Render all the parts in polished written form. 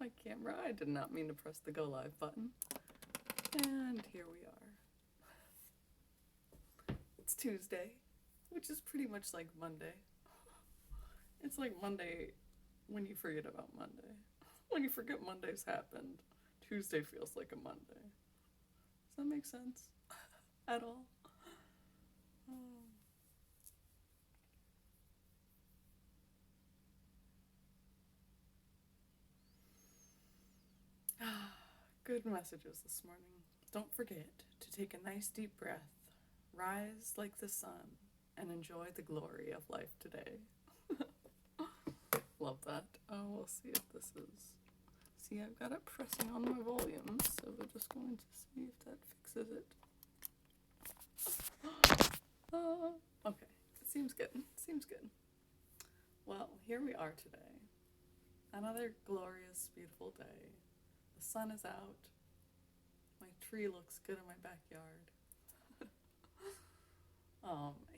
my camera. I did not mean to press the go live button. And here we are. It's Tuesday, which is pretty much like Monday. It's like Monday when you forget about Monday. When you forget Monday's happened, Tuesday feels like a Monday. Does that make sense? At all? Good messages this morning. Don't forget to take a nice deep breath, rise like the sun, and enjoy the glory of life today. Love that. Oh, we'll see if this is. See, I've got it pressing on my volume, so we're just going to see if that fixes it. Okay, it seems good. Seems good. Well, here we are today. Another glorious, beautiful day. The sun is out. My tree looks good in my backyard.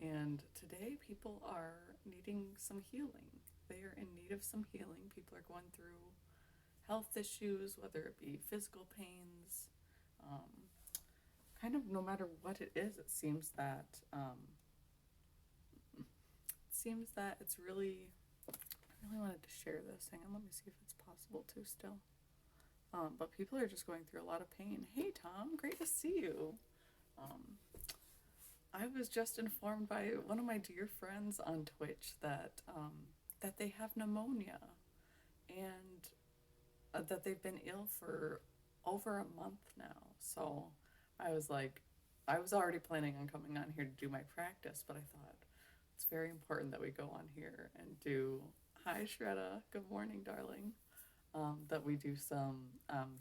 And today people are needing some healing. They are in need of some healing. People are going through health issues, whether it be physical pains, kind of no matter what it is, it seems that it's really, I really wanted to share this. Hang on, let me see if it's possible to still. But people are just going through a lot of pain. Hey Tom, great to see you. I was just informed by one of my dear friends on Twitch that that they have pneumonia, and that they've been ill for over a month now. So I was already planning on coming on here to do my practice, but I thought it's very important that we go on here and do, hi Shredda, good morning darling, that we do some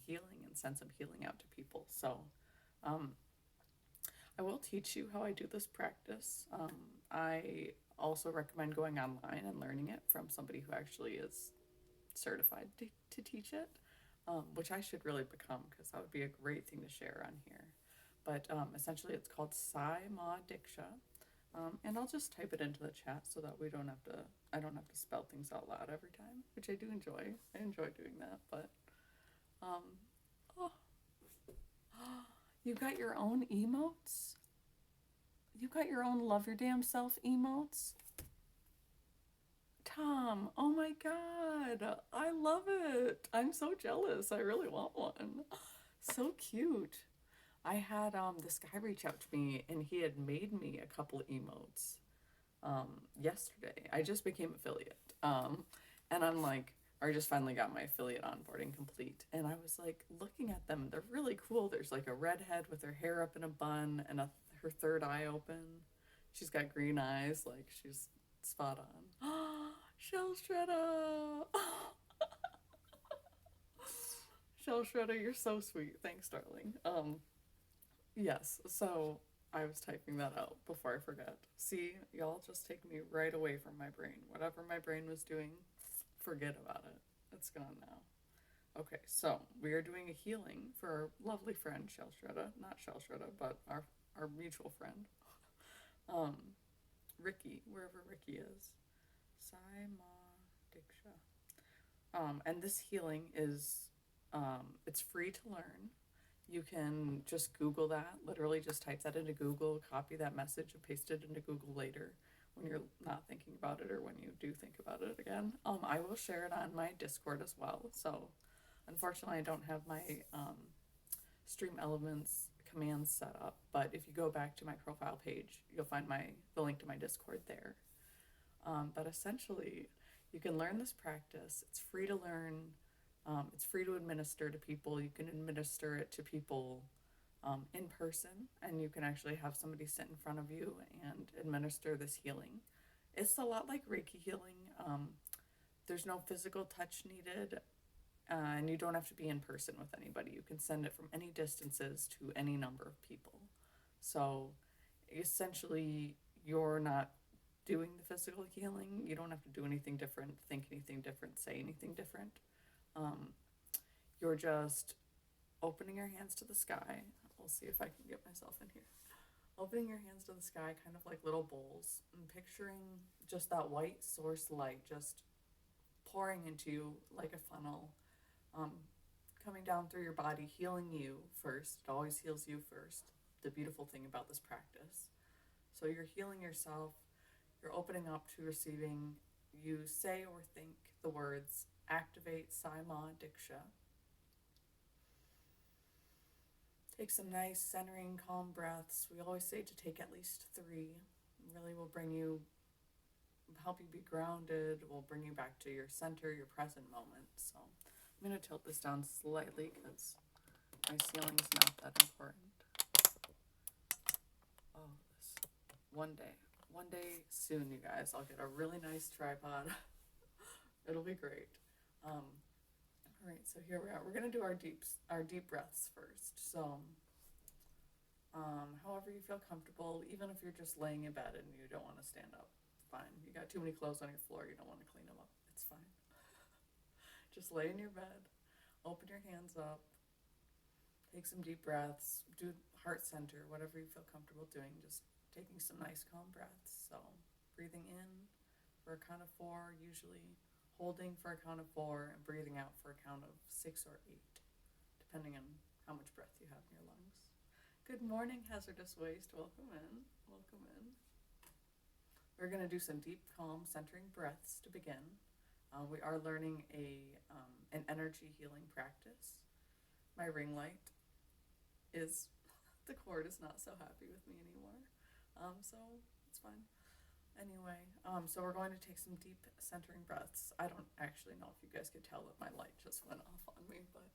healing and send some healing out to people. So I will teach you how I do this practice. I also recommend going online and learning it from somebody who actually is certified to teach it, which I should really become, because that would be a great thing to share on here. But essentially it's called Sai Ma Diksha, and I'll just type it into the chat so that I don't have to spell things out loud every time, which I do enjoy. I enjoy doing that, but you got your own emotes? You got your own love your damn self emotes? Tom, oh my god, I love it. I'm so jealous. I really want one. So cute. I had this guy reach out to me, and he had made me a couple emotes yesterday. I just became affiliate. And I'm like, or I just finally got my affiliate onboarding complete. And I was like looking at them. They're really cool. There's like a redhead with her hair up in a bun and her third eye open. She's got green eyes. Like, she's spot on. Shell Shredda. Shell Shredda, you're so sweet. Thanks, darling. Yes, so I was typing that out before I forget. See, y'all just take me right away from my brain. Whatever my brain was doing, forget about it. It's gone now. Okay, so we are doing a healing for our lovely friend Shell Shredda. Not Shell Shredda, but our mutual friend. Ricky, wherever Ricky is. Sai Ma Diksha. And this healing is, it's free to learn. You can just Google that, literally just type that into Google, copy that message and paste it into Google later when you're not thinking about it, or when you do think about it again. I will share it on my Discord as well. So unfortunately I don't have my Stream Elements commands set up, but if you go back to my profile page, you'll find the link to my Discord there. But essentially you can learn this practice. It's free to learn. It's free to administer to people. You can administer it to people in person, and you can actually have somebody sit in front of you and administer this healing. It's a lot like Reiki healing. There's no physical touch needed, and you don't have to be in person with anybody. You can send it from any distances to any number of people. So essentially, you're not doing the physical healing. You don't have to do anything different, think anything different, say anything different. You're just opening your hands to the sky. We'll see if I can get myself in here. Opening your hands to the sky, kind of like little bowls, and picturing just that white source light just pouring into you like a funnel, um, coming down through your body, healing you first. It always heals you first. The beautiful thing about this practice. So you're healing yourself, you're opening up to receiving. You say or think the words activate Sai Ma Diksha. Take some nice centering, calm breaths. We always say to take at least 3. It really will help you be grounded, will bring you back to your center, your present moment. So I'm going to tilt this down slightly because my ceiling's not that important. Oh, this one day soon, you guys, I'll get a really nice tripod. It'll be great. All right, so here we are. We're gonna do our deep breaths first. So, however you feel comfortable, even if you're just laying in bed and you don't want to stand up, fine. You got too many clothes on your floor, you don't want to clean them up. It's fine. Just lay in your bed, open your hands up, take some deep breaths, do heart center, whatever you feel comfortable doing. Just taking some nice calm breaths. So, breathing in for a count of 4, usually holding for a count of 4, and breathing out for a count of 6 or 8, depending on how much breath you have in your lungs. Good morning, hazardous waste. Welcome in. Welcome in. We're going to do some deep, calm, centering breaths to begin. We are learning an energy healing practice. My ring light the cord is not so happy with me anymore. So it's fine. Anyway, so we're going to take some deep centering breaths. I don't actually know if you guys could tell that my light just went off on me, but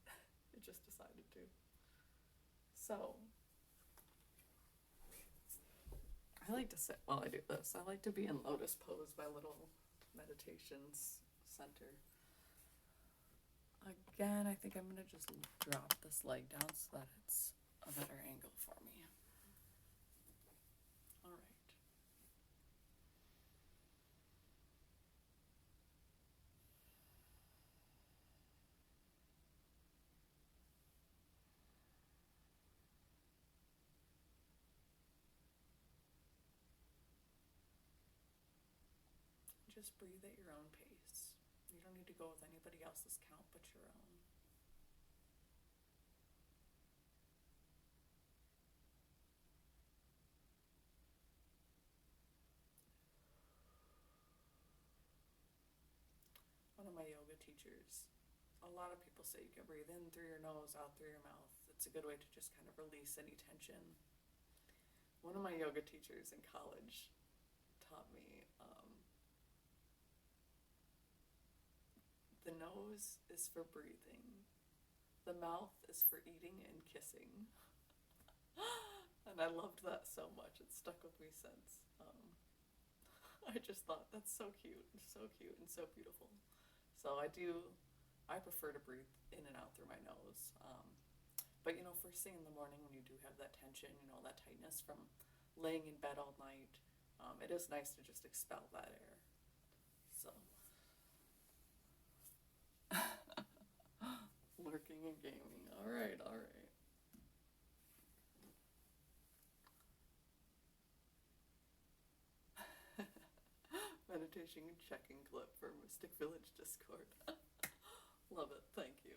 it just decided to. So, I like to sit while I do this. I like to be in lotus pose, my little meditations center. Again, I think I'm going to just drop this leg down so that it's a better angle for me. All right. Just breathe at your own pace. You don't need to go with anybody else's count but your own. One of my yoga teachers, a lot of people say you can breathe in through your nose, out through your mouth. It's a good way to just kind of release any tension. One of my yoga teachers in college taught me the nose is for breathing, the mouth is for eating and kissing. And I loved that so much. It's stuck with me since. I just thought that's so cute and so beautiful. So I prefer to breathe in and out through my nose. But first thing in the morning when you do have that tension, that tightness from laying in bed all night, it is nice to just expel that air. So, lurking and gaming. All right. Meditation and checking clip for Mystic Village Discord. Love it. Thank you.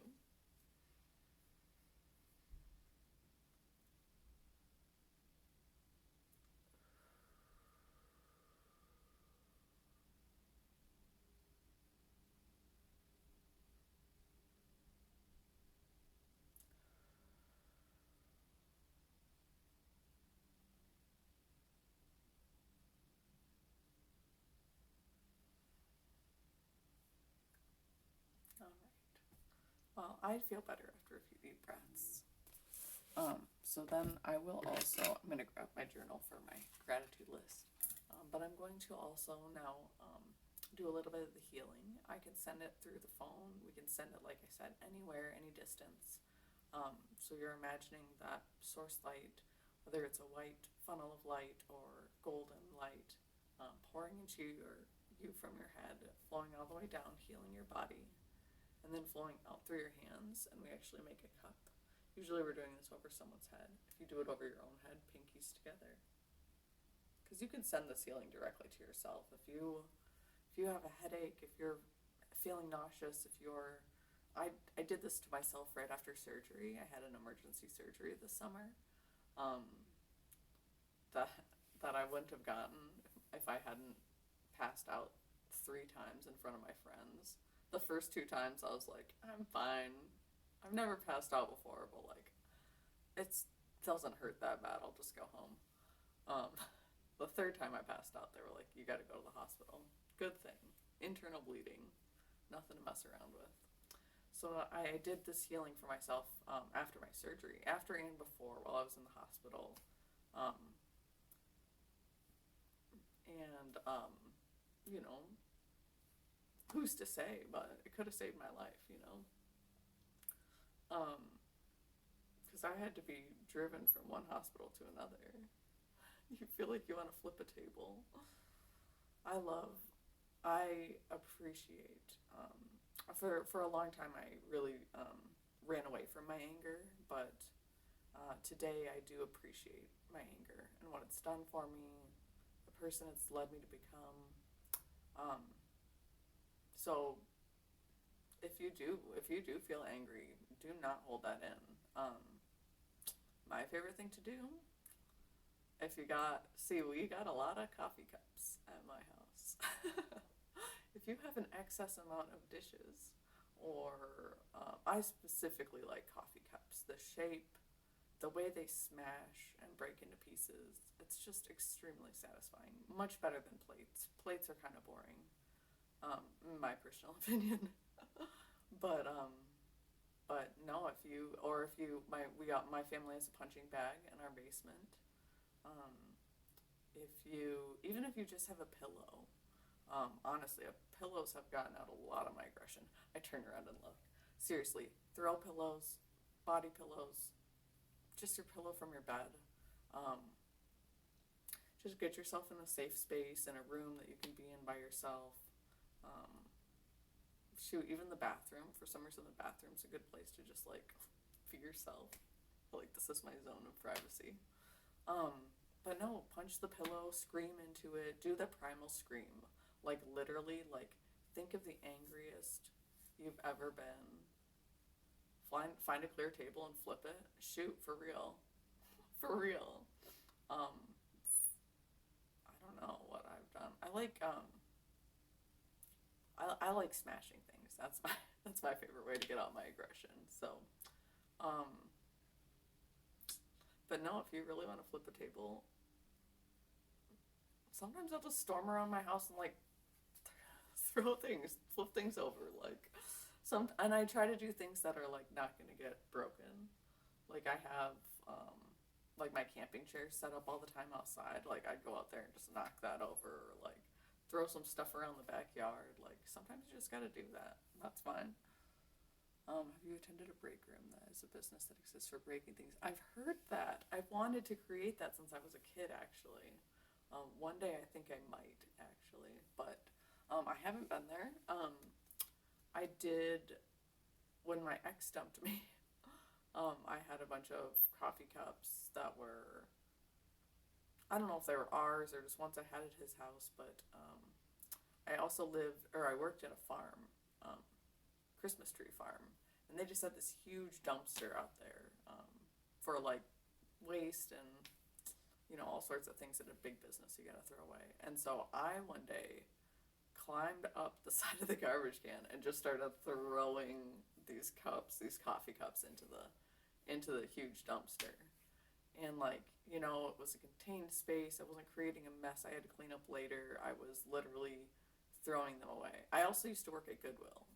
All right. Well, I feel better after a few deep breaths. So then I'm going to grab my journal for my gratitude list. But I'm going to also now do a little bit of the healing. I can send it through the phone. We can send it, like I said, anywhere, any distance. So you're imagining that source light, whether it's a white funnel of light or golden light, pouring into you from your head, flowing all the way down, healing your body, and then flowing out through your hands, and we actually make a cup. Usually we're doing this over someone's head. If you do it over your own head, pinkies together. Because you can send this healing directly to yourself. If you have a headache, if you're feeling nauseous, if you're I did this to myself right after surgery. I had an emergency surgery this summer. Um, that that I wouldn't have gotten if I hadn't passed out 3 times in front of my friends. The first 2 times I was like, I'm fine. I've never passed out before, but like, it doesn't hurt that bad. I'll just go home. Um, the third time I passed out, they were like, you got to go to the hospital. Good thing. Internal bleeding. Nothing to mess around with. So I did this healing for myself after my surgery, after and before, while I was in the hospital. Um, and, you know, who's to say, but it could have saved my life, you know? Because I had to be driven from one hospital to another. You feel like you want to flip a table. I love, I appreciate, for a long time I really ran away from my anger, but today I do appreciate my anger and what it's done for me, the person it's led me to become. Um, so if you do feel angry, do not hold that in. My favorite thing to do, if you got, see, we got a lot of coffee cups at my house. If you have an excess amount of dishes, or I specifically like coffee cups, the shape, the way they smash and break into pieces, it's just extremely satisfying. Much better than plates. Plates are kind of boring, in my personal opinion. But no, my family has a punching bag in our basement. Um, even if you just have a pillow, honestly, pillows have gotten out a lot of my aggression. I turn around and look. Seriously, throw pillows, body pillows, just your pillow from your bed. Um, just get yourself in a safe space, in a room that you can be in by yourself. Um, Shoot, even the bathroom. For some reason, the bathroom's a good place to just like be yourself. Like, this is my zone of privacy. But no, punch the pillow, scream into it, do the primal scream. Like, literally, like, think of the angriest you've ever been. Find a clear table and flip it. Shoot, for real. For real. Um, I don't know what I've done. I like smashing things. That's my favorite way to get out my aggression. So, um, but no, if you really want to flip a table, sometimes I'll just storm around my house and like flip things over. Like, and I try to do things that are like not gonna get broken. Like, I have like my camping chair set up all the time outside. Like, I'd go out there and just knock that over, or like throw some stuff around the backyard. Like, sometimes you just gotta do that. That's fine. Have you attended a break room? That is a business that exists for breaking things. I've heard that. I've wanted to create that since I was a kid, actually. One day I think I might, actually, but I haven't been there. I did, when my ex dumped me, I had a bunch of coffee cups that were, I don't know if they were ours or just ones I had at his house, but I worked at a farm, Christmas tree farm, and they just had this huge dumpster out there for like waste and all sorts of things that a big business you gotta throw away. And so I one day climbed up the side of the garbage can and just started throwing these coffee cups into the huge dumpster. And like, it was a contained space. I wasn't creating a mess I had to clean up later. I was literally throwing them away. I also used to work at Goodwill.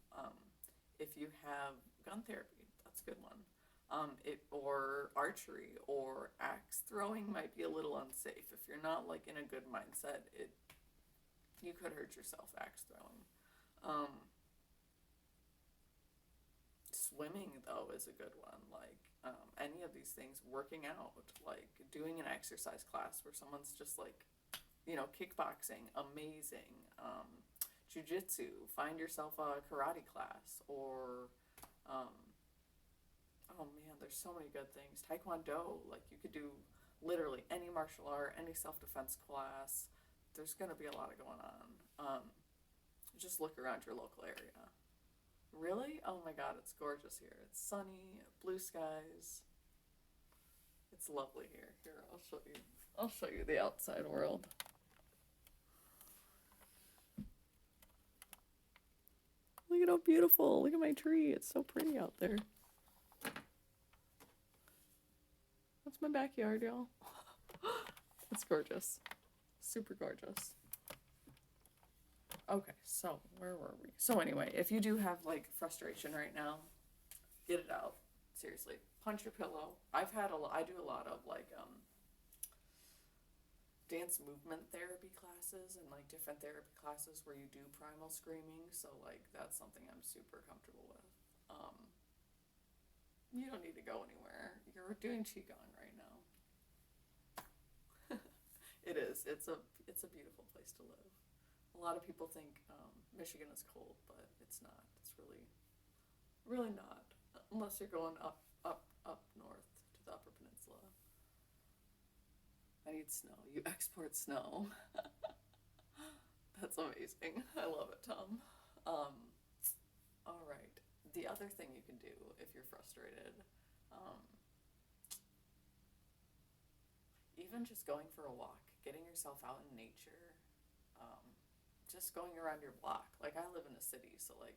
If you have gun therapy, that's a good one. Or archery or axe throwing might be a little unsafe. If you're not like in a good mindset, you could hurt yourself axe throwing. Swimming though is a good one. Like, any of these things, working out, like doing an exercise class where someone's just like, kickboxing, amazing. Jiu-jitsu, find yourself a karate class, or oh man, there's so many good things. Taekwondo, like you could do literally any martial art, any self-defense class. There's gonna be a lot of going on. Just look around your local area. Really? Oh my god, it's gorgeous here. It's sunny, blue skies. It's lovely here. Here, I'll show you. I'll show you the outside world. Look at how beautiful. Look at my tree. It's so pretty out there. That's my backyard, y'all. It's gorgeous. Super gorgeous. Okay, so where were we? So anyway, if you do have like frustration right now, get it out. Seriously, punch your pillow. I do a lot of like dance movement therapy classes and like different therapy classes where you do primal screaming. So like that's something I'm super comfortable with. You don't need to go anywhere. You're doing qigong right now. It is. It's a beautiful place to live. A lot of people think Michigan is cold, but it's not. It's really not. Unless you're going up north to the Upper Peninsula. I need snow. You export snow. That's amazing. I love it, Tom. All right. The other thing you can do if you're frustrated, even just going for a walk, getting yourself out in nature, um, just going around your block. Like I live in a city, so like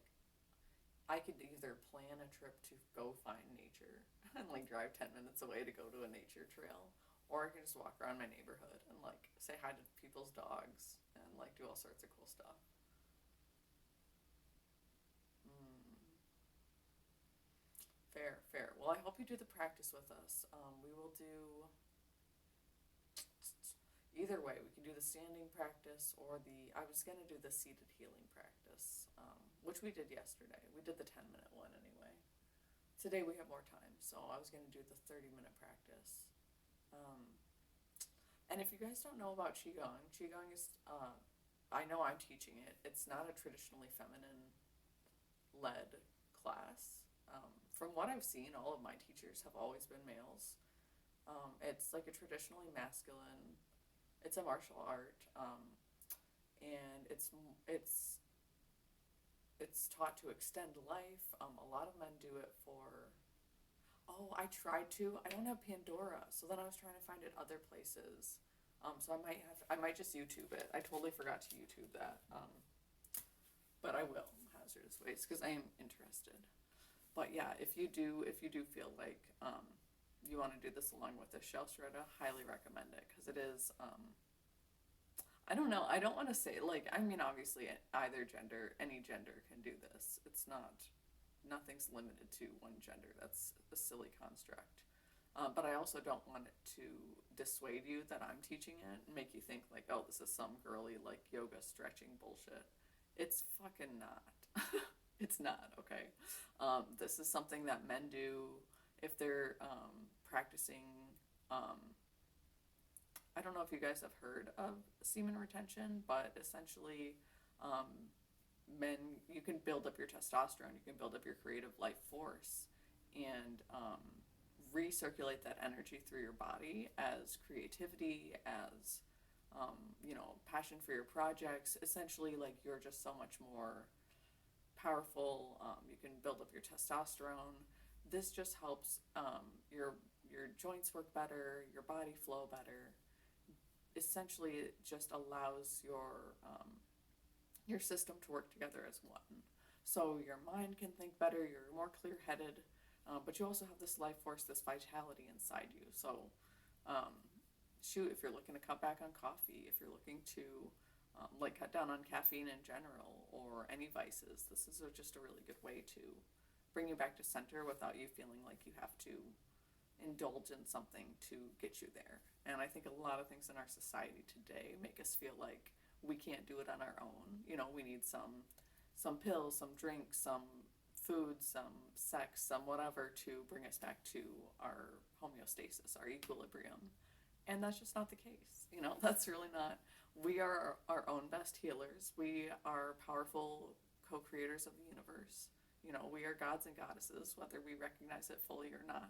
I could either plan a trip to go find nature and like drive 10 minutes away to go to a nature trail, or I can just walk around my neighborhood and like say hi to people's dogs and like do all sorts of cool stuff. Mm, fair, fair. Well, I hope you do the practice with us. We will do either way. We can do the standing practice or I was going to do the seated healing practice, which we did yesterday. We did the 10-minute one anyway. Today we have more time, so I was going to do the 30-minute practice. Um, and if you guys don't know about Qigong is, I know I'm teaching it. It's not a traditionally feminine led class. From what I've seen, all of my teachers have always been males. It's like a traditionally masculine. It's a martial art, and it's taught to extend life. A lot of men do it for. Oh, I tried to. I don't have Pandora, so then I was trying to find it other places. So I might just YouTube it. I totally forgot to YouTube that. But I will hazardous waste because I am interested. But yeah, if you do feel like you want to do this along with the shell shredder, highly recommend it because it is. I don't know. I don't want to say like. I mean, obviously, any gender can do this. It's not. Nothing's limited to one gender. That's a silly construct. But I also don't want it to dissuade you that I'm teaching it and make you think like, oh, this is some girly like yoga stretching bullshit. It's fucking not. It's not, okay? This is something that men do if they're practicing. I don't know if you guys have heard of semen retention, but essentially, men, you can build up your testosterone, you can build up your creative life force, and recirculate that energy through your body as creativity, as passion for your projects. Essentially, like you're just so much more powerful. You can build up your testosterone. This just helps your joints work better, your body flow better. Essentially, it just allows your system to work together as one. So your mind can think better. You're more clear-headed, but you also have this life force, this vitality inside you. So, if you're looking to cut back on coffee, if you're looking to cut down on caffeine in general or any vices, this is just a really good way to bring you back to center without you feeling like you have to indulge in something to get you there. And I think a lot of things in our society today make us feel like we can't do it on our own. We need some pills, some drinks, some food, some sex, some whatever to bring us back to our homeostasis, our equilibrium. And that's just not the case. That's really not. We are our own best healers. We are powerful co-creators of the universe. We are gods and goddesses, whether we recognize it fully or not.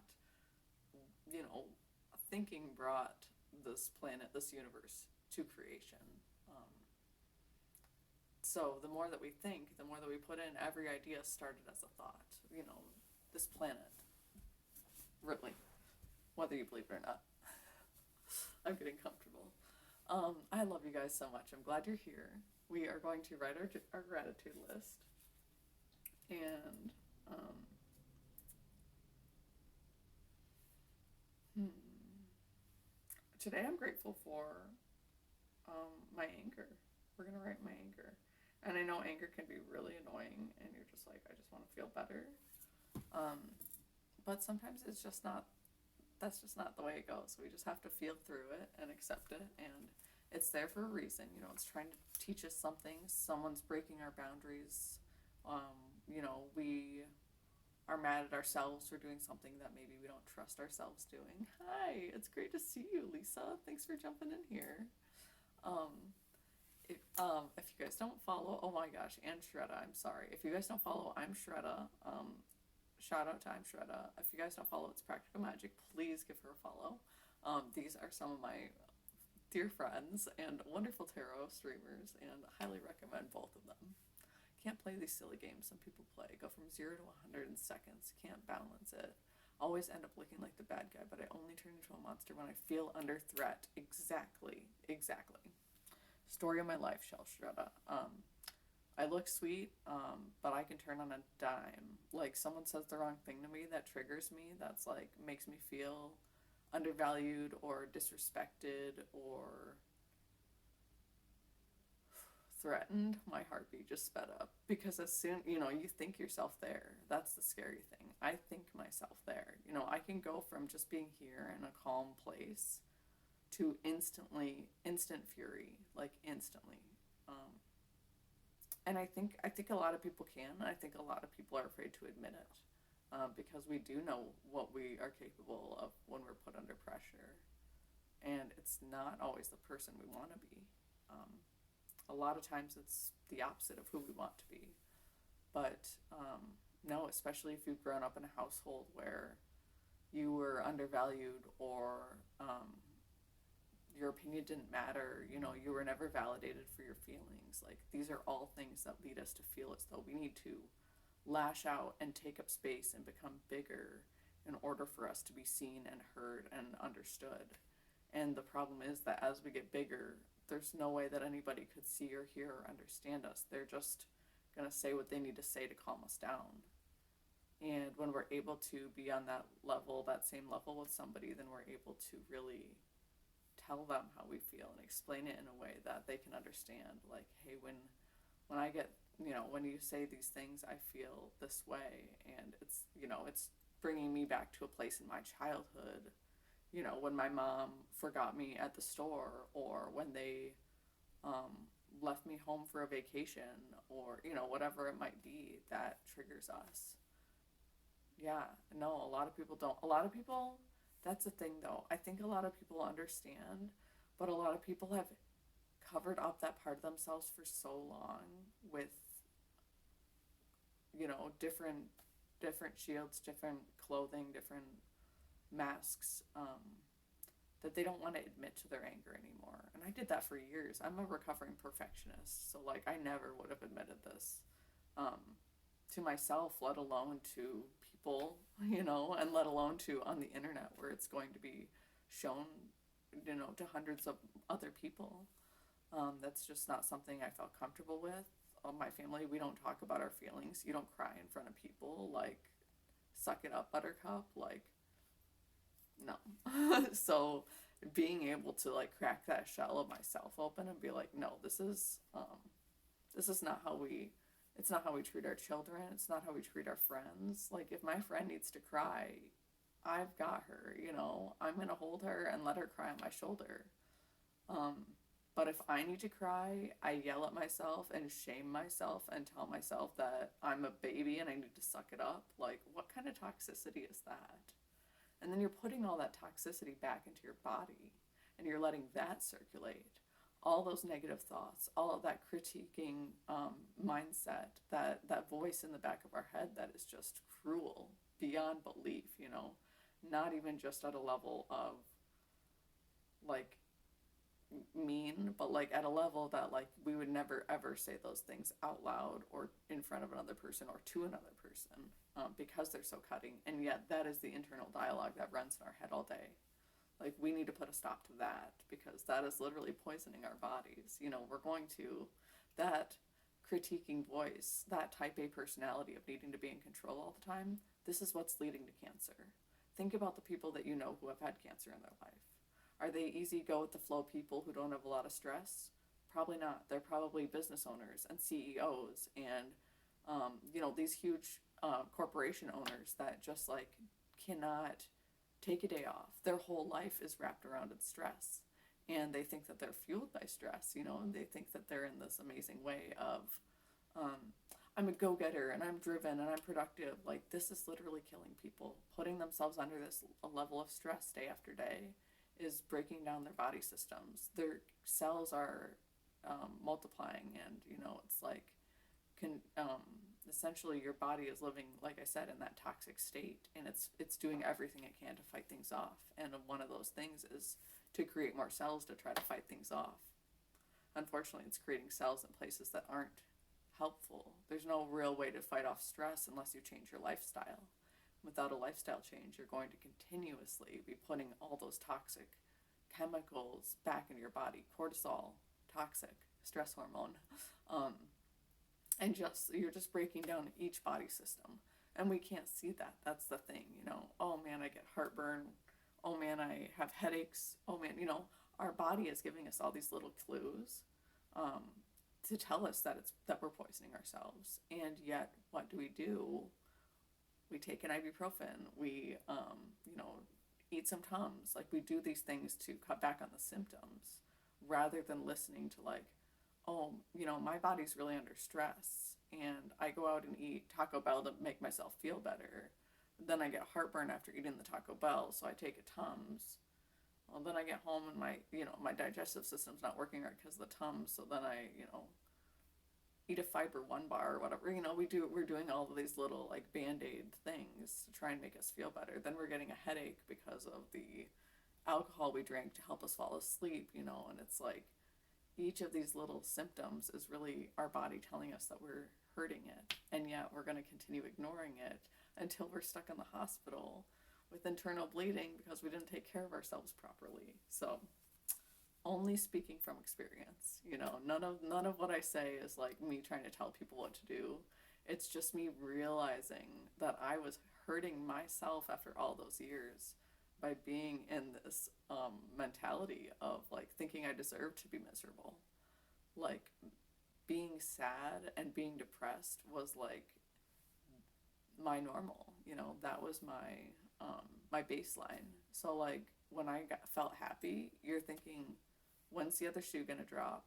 Thinking brought this planet, this universe, to creation. So the more that we think, the more that we put in, every idea started as a thought. This planet, really, whether you believe it or not. I'm getting comfortable. I love you guys so much. I'm glad you're here. We are going to write our gratitude list. And today I'm grateful for my anger. We're going to write my anger. And I know anger can be really annoying, and you're just like, I just want to feel better. But sometimes that's just not the way it goes. We just have to feel through it and accept it, and it's there for a reason. It's trying to teach us something. Someone's breaking our boundaries. We are mad at ourselves for doing something that maybe we don't trust ourselves doing. Hi, it's great to see you, Lisa. Thanks for jumping in here. If you guys don't follow, oh my gosh, and Shredda, I'm sorry. If you guys don't follow, I'm Shredda. Shout out to I'm Shredda. If you guys don't follow It's Practical Magic, please give her a follow. These are some of my dear friends and wonderful tarot streamers, and I highly recommend both of them. Can't play these silly games some people play. Go from 0 to 100 in seconds. Can't balance it. Always end up looking like the bad guy, but I only turn into a monster when I feel under threat. Exactly. Story of my life, Shell Shredda. I look sweet, but I can turn on a dime. Like, someone says the wrong thing to me that triggers me, that's like, makes me feel undervalued or disrespected or threatened, my heartbeat just sped up. Because as soon, you think yourself there. That's the scary thing. I think myself there. I can go from just being here in a calm place to instant fury, like instantly. And I think a lot of people can. I think a lot of people are afraid to admit it, because we do know what we are capable of when we're put under pressure, and it's not always the person we want to be. A lot of times it's the opposite of who we want to be. But no, especially if you've grown up in a household where you were undervalued, or your opinion didn't matter, you were never validated for your feelings. Like, these are all things that lead us to feel as though we need to lash out and take up space and become bigger in order for us to be seen and heard and understood. And the problem is that as we get bigger, there's no way that anybody could see or hear or understand us. They're just going to say what they need to say to calm us down. And when we're able to be on that same level with somebody, then we're able to really tell them how we feel and explain it in a way that they can understand. Like, hey, when I get, when you say these things, I feel this way, and it's bringing me back to a place in my childhood, when my mom forgot me at the store, or when they left me home for a vacation, or whatever it might be that triggers us. Yeah, no, a lot of people don't. That's the thing, though. I think a lot of people understand, but a lot of people have covered up that part of themselves for so long with, different shields, different clothing, different masks, that they don't want to admit to their anger anymore. And I did that for years. I'm a recovering perfectionist, so, like, I never would have admitted this to myself, let alone to people, and let alone to on the internet, where it's going to be shown, to hundreds of other people. That's just not something I felt comfortable with. My family, we don't talk about our feelings. You don't cry in front of people. Like, suck it up, buttercup. Like, no. So being able to, like, crack that shell of myself open and be like, no, this is not how it's not how we treat our children. It's not how we treat our friends. Like, if my friend needs to cry, I've got her, I'm going to hold her and let her cry on my shoulder. But if I need to cry, I yell at myself and shame myself and tell myself that I'm a baby and I need to suck it up. Like, what kind of toxicity is that? And then you're putting all that toxicity back into your body, and you're letting that circulate. All those negative thoughts, all of that critiquing mindset, that voice in the back of our head that is just cruel beyond belief, not even just at a level of, like, mean, but like at a level that like we would never ever say those things out loud or in front of another person or to another person, because they're so cutting. And yet that is the internal dialogue that runs in our head all day. Like, we need to put a stop to that, because that is literally poisoning our bodies. You know, we're going to, that critiquing voice, that type A personality of needing to be in control all the time, this is what's leading to cancer. Think about the people that you know who have had cancer in their life. Are they easy go with the flow people who don't have a lot of stress? Probably not. They're probably business owners and CEOs and, these huge corporation owners that just like cannot take a day off. Their whole life is wrapped around its stress. And they think that they're fueled by stress, and they think that they're in this amazing way of, I'm a go-getter and I'm driven and I'm productive. Like, this is literally killing people. Putting themselves under this level of stress day after day is breaking down their body systems. Their cells are multiplying, and it's like essentially your body is living, like I said, in that toxic state, and it's doing everything it can to fight things off. And one of those things is to create more cells to try to fight things off. Unfortunately, it's creating cells in places that aren't helpful. There's no real way to fight off stress unless you change your lifestyle. Without a lifestyle change, you're going to continuously be putting all those toxic chemicals back into your body. Cortisol, toxic, stress hormone. And you're just breaking down each body system. And we can't see that. That's the thing, Oh man, I get heartburn. Oh man, I have headaches. Oh man, our body is giving us all these little clues to tell us that we're poisoning ourselves. And yet, what do? We take an ibuprofen. We, eat some Tums. Like, we do these things to cut back on the symptoms rather than listening to like, oh, my body's really under stress, and I go out and eat Taco Bell to make myself feel better. Then I get heartburn after eating the Taco Bell, so I take a Tums. Well, then I get home and my digestive system's not working right because of the Tums, so then I, eat a Fiber One bar or whatever. We're doing all of these little like Band-Aid things to try and make us feel better. Then we're getting a headache because of the alcohol we drank to help us fall asleep, and it's like, each of these little symptoms is really our body telling us that we're hurting it, and yet we're going to continue ignoring it until we're stuck in the hospital with internal bleeding because we didn't take care of ourselves properly. So, only speaking from experience, none of what I say is like me trying to tell people what to do. It's just me realizing that I was hurting myself after all those years by being in this mentality of like thinking I deserve to be miserable. Like, being sad and being depressed was like my normal. That was my baseline. So like, when I felt happy, you're thinking, when's the other shoe gonna drop?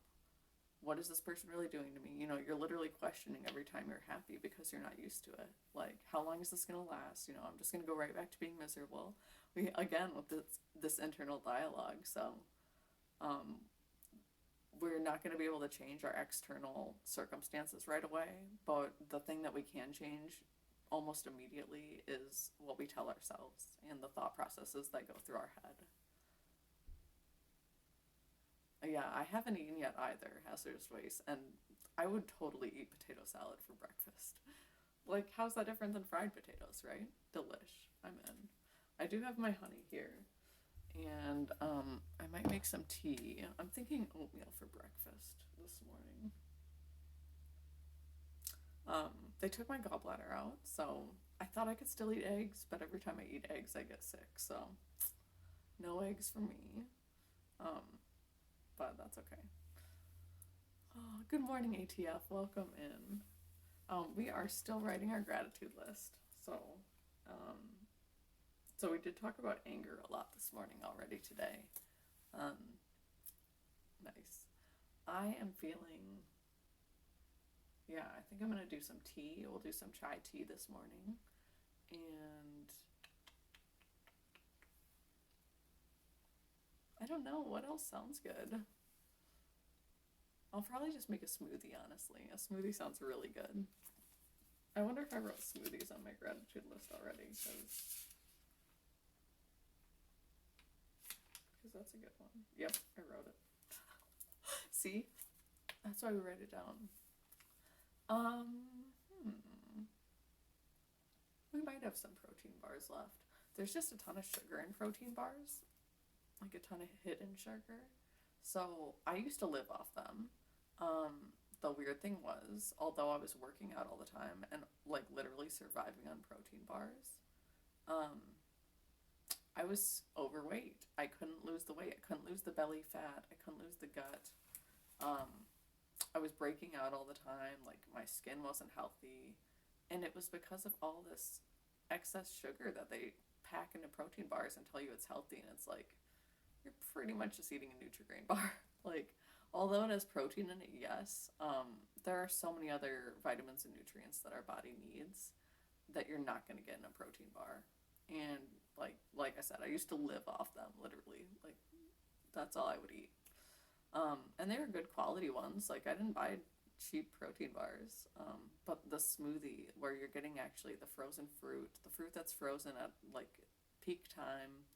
What is this person really doing to me? You're literally questioning every time you're happy because you're not used to it. Like, how long is this gonna last? I'm just gonna go right back to being miserable. Again, with this internal dialogue. So we're not going to be able to change our external circumstances right away, but the thing that we can change almost immediately is what we tell ourselves and the thought processes that go through our head. Yeah, I haven't eaten yet either, hazardous waste, and I would totally eat potato salad for breakfast. Like, how's that different than fried potatoes, right? Delish. I'm in. I do have my honey here, and I might make some tea. I'm thinking oatmeal for breakfast this morning. They took my gallbladder out, so I thought I could still eat eggs, but every time I eat eggs, I get sick, so no eggs for me. But that's okay. Oh, good morning, ATF. Welcome in. We are still writing our gratitude list, so we did talk about anger a lot this morning already today. Nice. I am feeling, I think I'm going to do some tea. We'll do some chai tea this morning. And I don't know, what else sounds good? I'll probably just make a smoothie, honestly. A smoothie sounds really good. I wonder if I wrote smoothies on my gratitude list already, because that's a good one. Yep, I wrote it. See? That's why we write it down. Um, we might have some protein bars left. There's just a ton of sugar in protein bars, like a ton of hidden sugar. So I used to live off them. The weird thing was, although I was working out all the time and like literally surviving on protein bars, um, I was overweight. I couldn't lose the weight. I couldn't lose the belly fat. I couldn't lose the gut. Um, I was breaking out all the time. Like my skin wasn't healthy, and it was because of all this excess sugar that they pack into protein bars and tell you it's healthy, and it's like you're pretty much just eating a Nutri-Grain bar. Like, although it has protein in it, yes, there are so many other vitamins and nutrients that our body needs that you're not going to get in a protein bar. And like I said, I used to live off them literally. Like that's all I would eat. And they were good quality ones. Like I didn't buy cheap protein bars, but the smoothie where you're getting actually the frozen fruit, the fruit that's frozen at like peak time,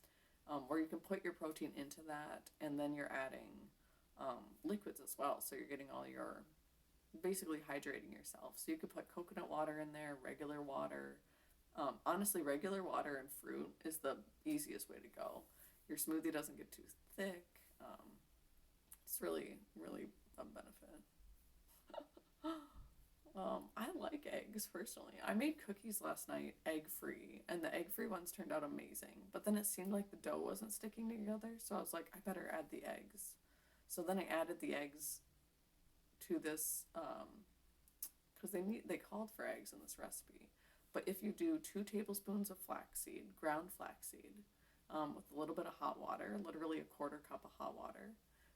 where you can put your protein into that, and then you're adding liquids as well. So you're getting all your, basically hydrating yourself. So you could put coconut water in there, regular water. Honestly, regular water and fruit is the easiest way to go. Your smoothie doesn't get too thick. It's really, really a benefit. I like eggs personally. I made cookies last night, egg-free, and the egg-free ones turned out amazing. But then it seemed like the dough wasn't sticking together, so I was like, I better add the eggs. So then I added the eggs to this, because they called for eggs in this recipe. But if you do 2 tablespoons of flaxseed, ground flaxseed, with a little bit of hot water, literally a quarter cup of hot water,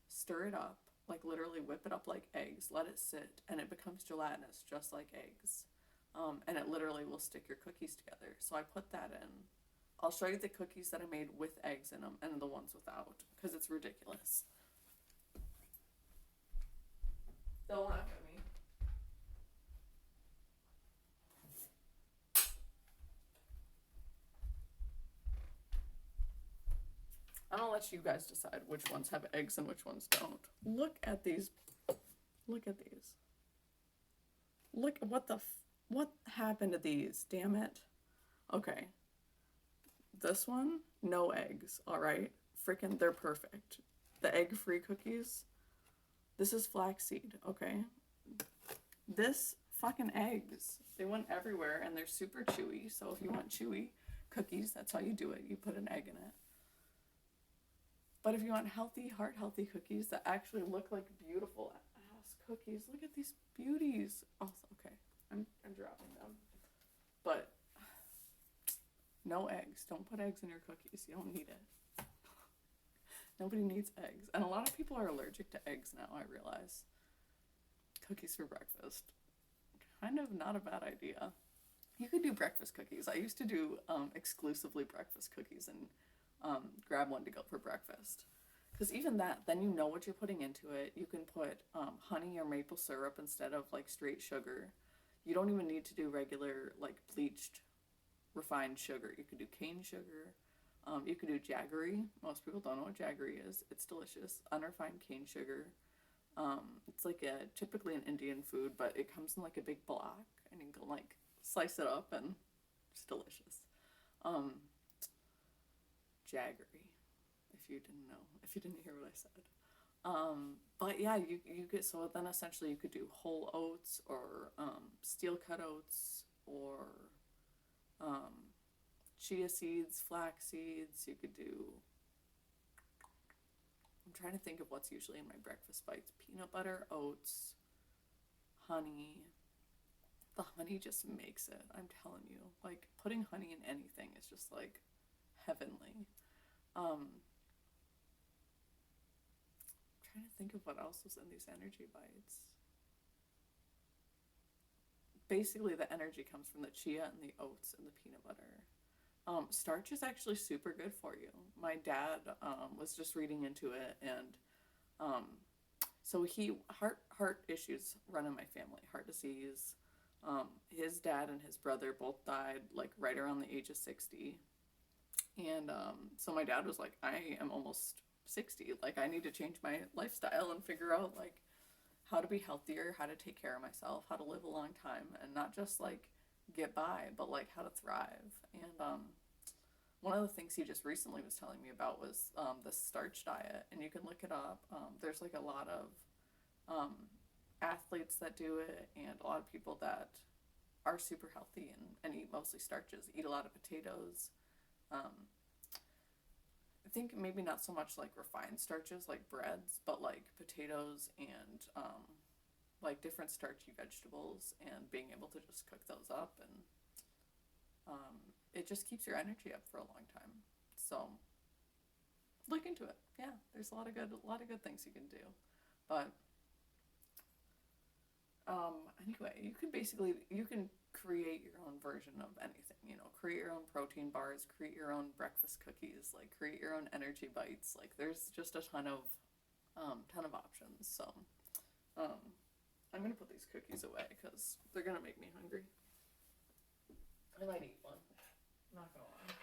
stir it up, like literally whip it up like eggs, let it sit, and it becomes gelatinous just like eggs. And it literally will stick your cookies together. So I put that in. I'll show you the cookies that I made with eggs in them and the ones without, because it's ridiculous. Don't laugh at me. I'm gonna let you guys decide which ones have eggs and which ones don't. Look at these. Look at these. Look, what happened to these? Damn it. Okay. This one, no eggs, alright? Freaking, they're perfect. The egg-free cookies, this is flaxseed, okay? This, fucking eggs. They went everywhere, and they're super chewy, so if you want chewy cookies, that's how you do it. You put an egg in it. But if you want healthy, heart-healthy cookies that actually look like beautiful ass cookies, look at these beauties. Oh, okay, I'm dropping them. But no eggs. Don't put eggs in your cookies. You don't need it. Nobody needs eggs. And a lot of people are allergic to eggs now, I realize. Cookies for breakfast. Kind of not a bad idea. You could do breakfast cookies. I used to do exclusively breakfast cookies and grab one to go for breakfast. Because even that, then you know what you're putting into it. You can put honey or maple syrup instead of like straight sugar. You don't even need to do regular like bleached refined sugar. You could do cane sugar. You could do jaggery. Most people don't know what jaggery is. It's delicious. Unrefined cane sugar. It's like typically an Indian food, but it comes in like a big block, and you can like slice it up, and it's delicious. Jaggery, if you didn't know, if you didn't hear what I said. But yeah, you could, so then essentially you could do whole oats or steel cut oats or chia seeds, flax seeds. You could do, I'm trying to think of what's usually in my breakfast bites. Peanut butter, oats, honey. The honey just makes it, I'm telling you. Like, putting honey in anything is just like heavenly. Trying to think of what else was in these energy bites. Basically, the energy comes from the chia and the oats and the peanut butter. Starch is actually super good for you. My dad was just reading into it, and so heart issues run in my family, heart disease. His dad and his brother both died like right around the age of 60. And so my dad was like, I am almost 60. Like, I need to change my lifestyle and figure out like how to be healthier, how to take care of myself, how to live a long time, and not just like get by, but like how to thrive. And one of the things he just recently was telling me about was the starch diet, and you can look it up. There's like a lot of athletes that do it, and a lot of people that are super healthy and eat mostly starches, eat a lot of potatoes. I think maybe not so much like refined starches like breads, but like potatoes and like different starchy vegetables, and being able to just cook those up, and it just keeps your energy up for a long time. So look into it. Yeah, there's a lot of good things you can do. But anyway, you can create your own version of anything, create your own protein bars, create your own breakfast cookies, like create your own energy bites. Like there's just a ton of options. So I'm gonna put these cookies away because they're gonna make me hungry. I might eat one. I'm not gonna lie.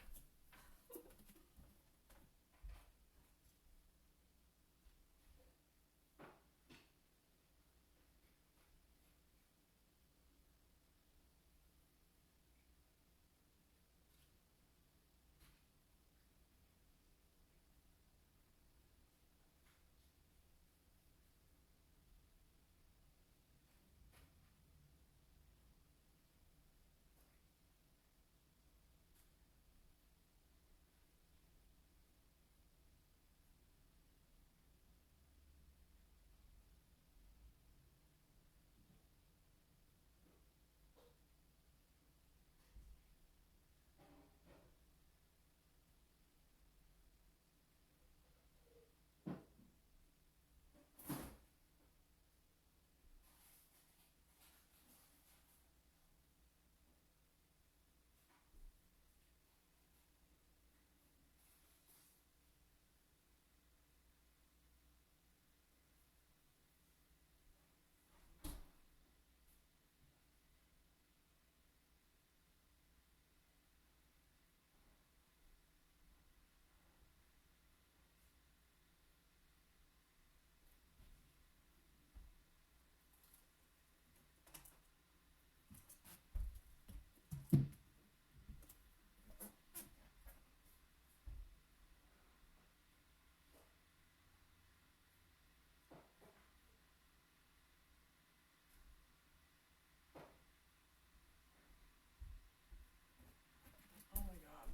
Oh my god.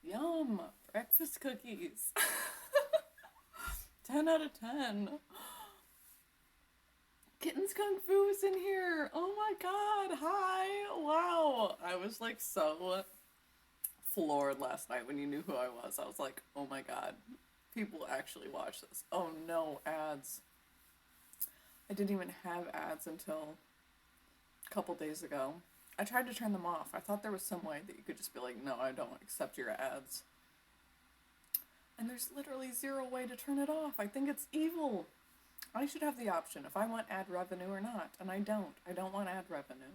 Yum! Breakfast cookies. 10 out of 10. Kitten's Kung Fu is in here. Oh my god. Hi. Wow. I was like so floored last night when you knew who I was. I was like, oh my god. People actually watch this. Oh no, ads. I didn't even have ads until a couple days ago. I tried to turn them off. I thought there was some way that you could just be like, no, I don't accept your ads. And there's literally zero way to turn it off. I think it's evil. I should have the option if I want ad revenue or not, and I don't. I don't want ad revenue.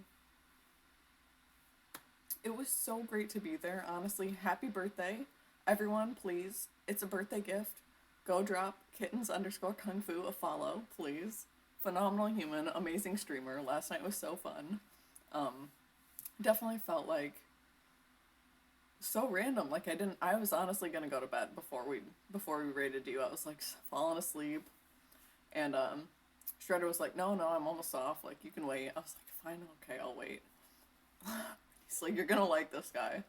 It was so great to be there, honestly. Happy birthday. Everyone, please. It's a birthday gift. Go drop kittens_kung fu a follow, please. Phenomenal human, amazing streamer. Last night was so fun. Definitely felt like so random. Like I was honestly gonna go to bed before we rated you. I was like falling asleep, and Shredder was like, no, I'm almost off. Like you can wait. I was like, fine, okay, I'll wait. He's like, you're gonna like this guy.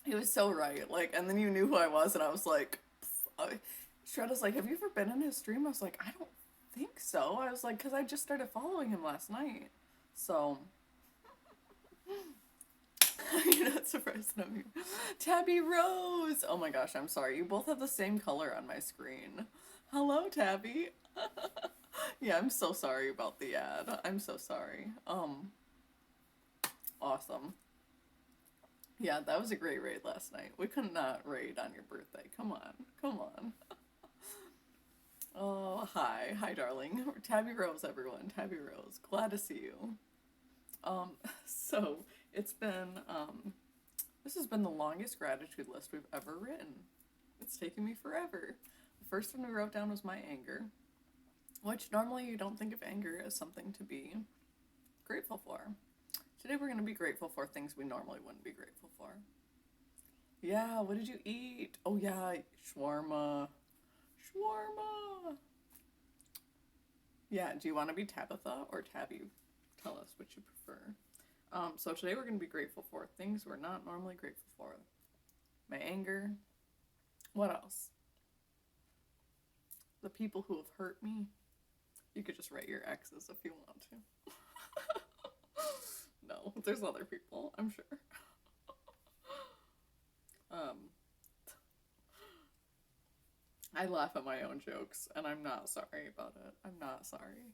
He was so right. Like, and then you knew who I was, and I was like, Shredder's like, have you ever been in his stream? I was like, I don't think so. I was like, because I just started following him last night, so. You're not surprised of me. Tabby Rose! Oh my gosh, I'm sorry. You both have the same color on my screen. Hello, Tabby. Yeah, I'm so sorry about the ad. I'm so sorry. Awesome. Yeah, that was a great raid last night. We could not raid on your birthday. Come on. Oh, hi, darling. Tabby Rose, everyone. Tabby Rose. Glad to see you. So it's been, this has been the longest gratitude list we've ever written. It's taken me forever. The first one we wrote down was my anger. which normally you don't think of anger as something to be grateful for. Today we're going to be grateful for things we normally wouldn't be grateful for. Yeah, what did you eat? Oh yeah, shawarma. Shawarma. Yeah, do you want to be Tabitha or Tabby? Tell us what you prefer. So today we're going to be grateful for things we're not normally grateful for. My anger. What else? The people who have hurt me. You could just write your exes if you want to. No, there's other people, I'm sure. I laugh at my own jokes, and I'm not sorry about it. I'm not sorry.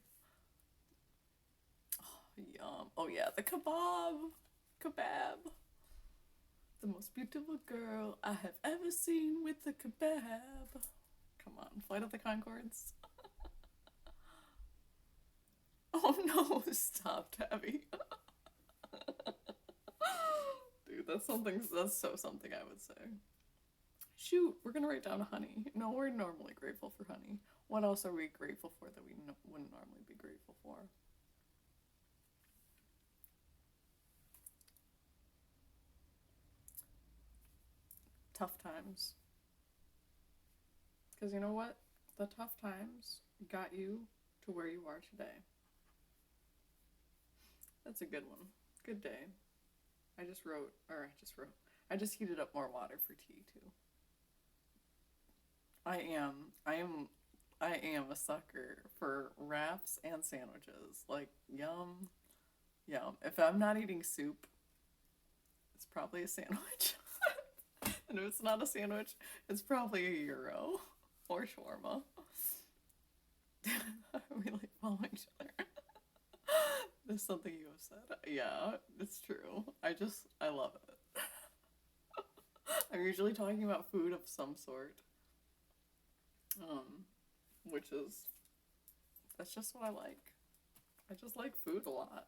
Oh, yum. Oh yeah, the kebab. Kebab. The most beautiful girl I have ever seen with the kebab. Come on, Flight of the Conchords. Oh no, stop, Tabby. Dude, that's so something I would say. Shoot, we're gonna write down honey. No, we're normally grateful for honey. What else are we grateful for that we wouldn't normally be grateful for? Tough times. Because you know what? The tough times got you to where you are today. That's a good one. Good day. I just heated up more water for tea too. I am a sucker for wraps and sandwiches. Like, yum, yum. If I'm not eating soup, it's probably a sandwich. And if it's not a sandwich, it's probably a gyro or shawarma. We like following each other. There's something you have said. Yeah, it's true. I love it. I'm usually talking about food of some sort. Which is, that's just what I like. I just like food a lot.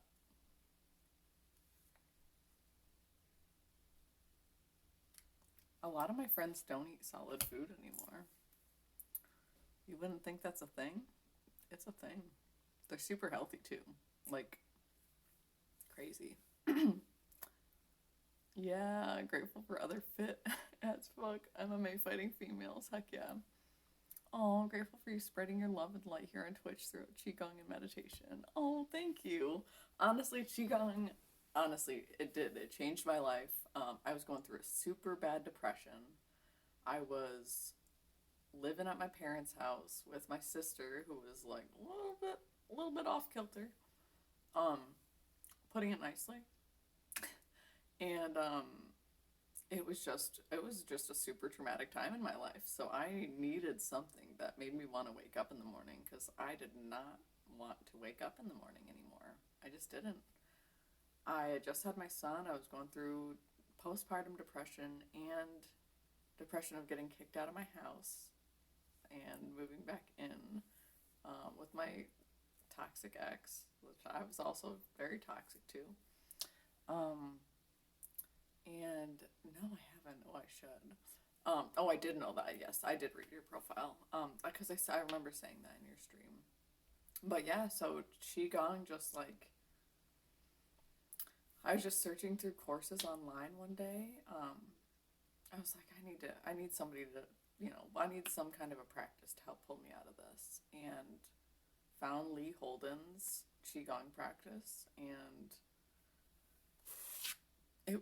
A lot of my friends don't eat solid food anymore. You wouldn't think that's a thing? It's a thing. They're super healthy too. Like, crazy. Yeah, grateful for other fit as fuck MMA fighting females. Heck yeah. Oh, grateful for you spreading your love and light here on Twitch through Qigong and meditation. Oh, thank you. Honestly, Qigong, it did. It changed my life. I was going through a super bad depression. I was living at my parents' house with my sister, who was like a little bit off kilter. Putting it nicely. And it was just a super traumatic time in my life. So I needed something that made me want to wake up in the morning, because I did not want to wake up in the morning anymore. I just didn't. I just had my son. I was going through postpartum depression and depression of getting kicked out of my house and moving back in with my toxic ex, which I was also very toxic too. And no, I haven't. Oh, I should. Oh, I did know that. Yes, I did read your profile. Because I remember saying that in your stream. But yeah, so Qigong, just like, I was just searching through courses online one day. I was like, I need somebody to, I need some kind of a practice to help pull me out of this. And found Lee Holden's Qigong practice, and it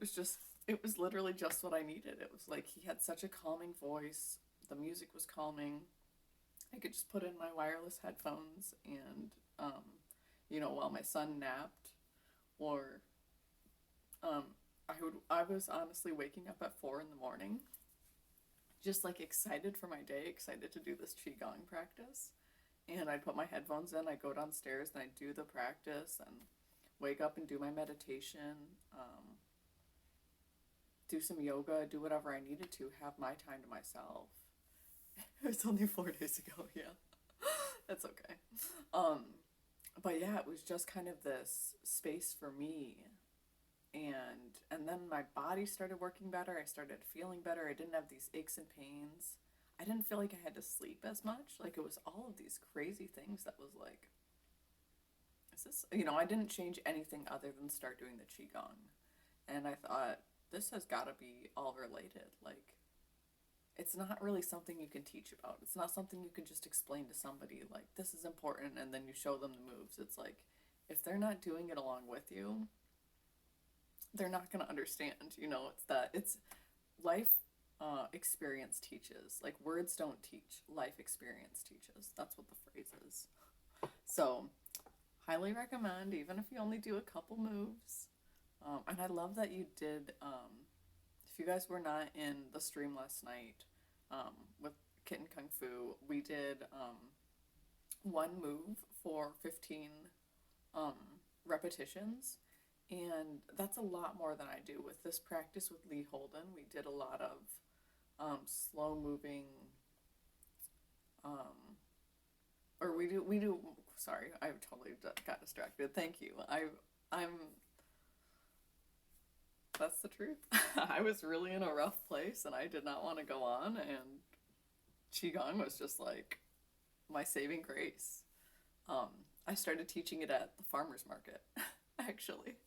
was literally just what I needed. It was like, he had such a calming voice. The music was calming. I could just put in my wireless headphones and, while my son napped, or I was honestly waking up at 4 a.m, just like excited for my day, excited to do this Qigong practice. And I'd put my headphones in, I'd go downstairs, and I'd do the practice, and wake up and do my meditation, do some yoga, do whatever I needed to, have my time to myself. It was only 4 days ago, yeah. That's okay. But yeah, it was just kind of this space for me. And then my body started working better. I started feeling better. I didn't have these aches and pains. I didn't feel like I had to sleep as much. Like it was all of these crazy things that was like, is this, I didn't change anything other than start doing the qigong. And I thought, this has got to be all related. Like, it's not really something you can teach about. It's not something you can just explain to somebody, like, this is important, and then you show them the moves. It's like, if they're not doing it along with you, they're not going to understand. It's life experience teaches. Like, words don't teach, life experience teaches. That's what the phrase is. So, highly recommend, even if you only do a couple moves. And I love that you did, if you guys were not in the stream last night with Kitten Kung Fu, we did one move for 15 repetitions. And that's a lot more than I do. With this practice with Lee Holden, we did a lot of slow moving, or we do, sorry, I totally got distracted. Thank you. I'm, that's the truth. I was really in a rough place and I did not want to go on, and Qigong was just like my saving grace. I started teaching it at the farmer's market, actually.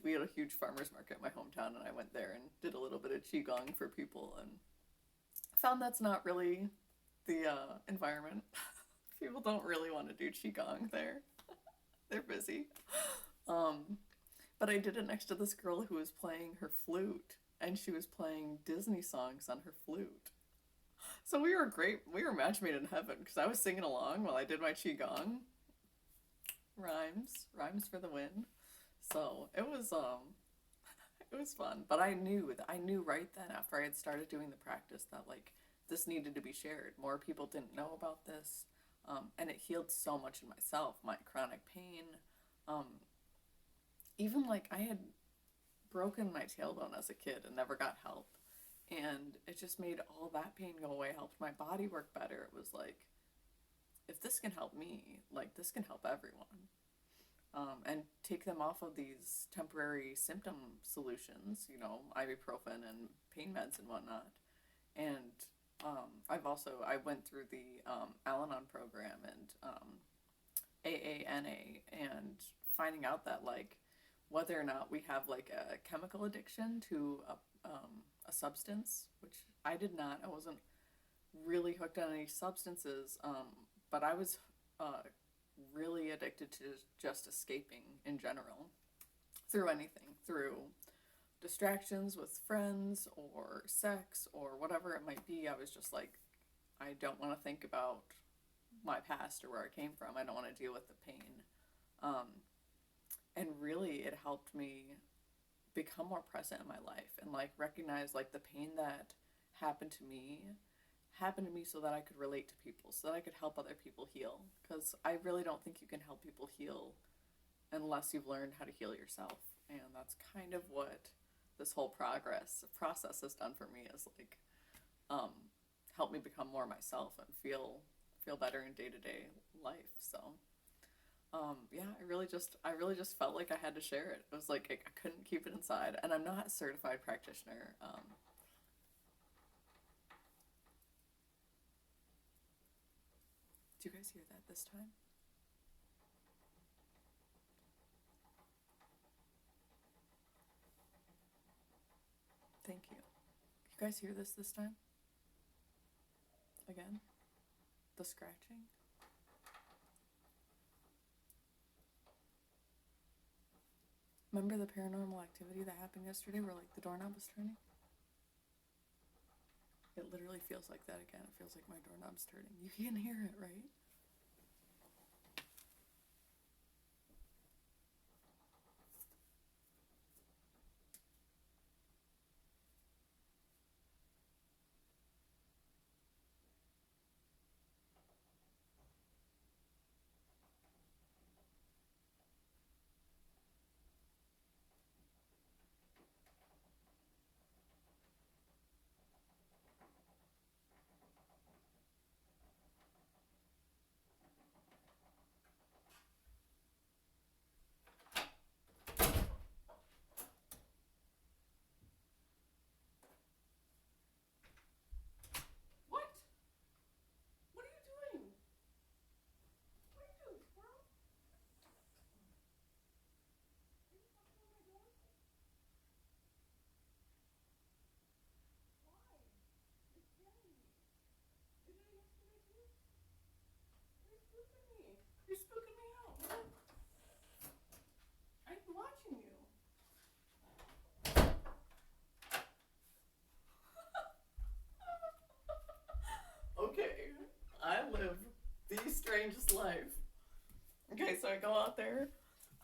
We had a huge farmer's market in my hometown, and I went there and did a little bit of qigong for people, and found that's not really the environment. People don't really want to do qigong there. They're busy. But I did it next to this girl who was playing her flute, and she was playing Disney songs on her flute. So we were match made in heaven, because I was singing along while I did my qigong. Rhymes for the win. So it was fun. But I knew right then, after I had started doing the practice, that like this needed to be shared. More people didn't know about this, and it healed so much in myself. My chronic pain, even like I had broken my tailbone as a kid and never got help, and it just made all that pain go away. Helped my body work better. It was like, if this can help me, like this can help everyone. And take them off of these temporary symptom solutions, ibuprofen and pain meds and whatnot. And I went through the Al-Anon program and AANA, and finding out that like whether or not we have like a chemical addiction to a substance, which I did not. I wasn't really hooked on any substances, but I was really addicted to just escaping in general, through anything, through distractions with friends or sex or whatever it might be. I was just like, I don't want to think about my past or where I came from. I don't want to deal with the pain. And really it helped me become more present in my life, and like recognize like the pain that happened to me so that I could relate to people, so that I could help other people heal. Because I really don't think you can help people heal unless you've learned how to heal yourself. And that's kind of what this whole process has done for me, is like help me become more myself and feel better in day-to-day life. So yeah, I really just felt like I had to share it. It was like I couldn't keep it inside. And I'm not a certified practitioner. Do you guys hear that this time? Thank you. You guys hear this time? Again? The scratching? Remember the paranormal activity that happened yesterday where like the doorknob was turning? It literally feels like that again. It feels like my doorknob's turning. You can hear it, right?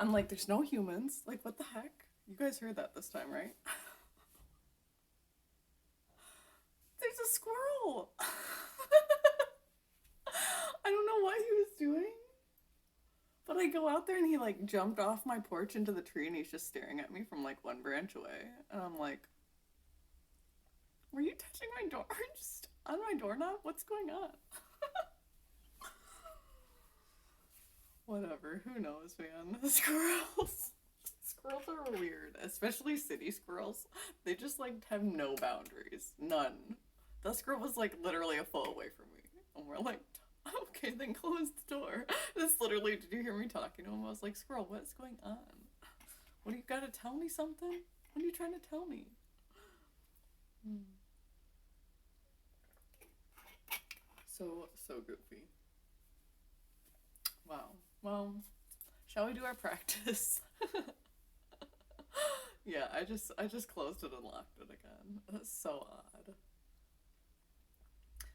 I'm like, there's no humans. Like, what the heck? You guys heard that this time, right? There's a squirrel. I don't know what he was doing, but I go out there and he like jumped off my porch into the tree and he's just staring at me from like one branch away. And I'm like, were you touching my door? Just on my doorknob? What's going on? Whatever. Who knows, man? Squirrels. Squirrels are weird, especially city squirrels. They just like have no boundaries. None. The squirrel was like literally a foot away from me. And we're like, okay, then close the door. This literally, did you hear me talking to him? I was like, squirrel, what's going on? What do you gotta tell me something? What are you trying to tell me? So goofy. Wow. Well, shall we do our practice? Yeah, I just closed it and locked it again. That's so odd.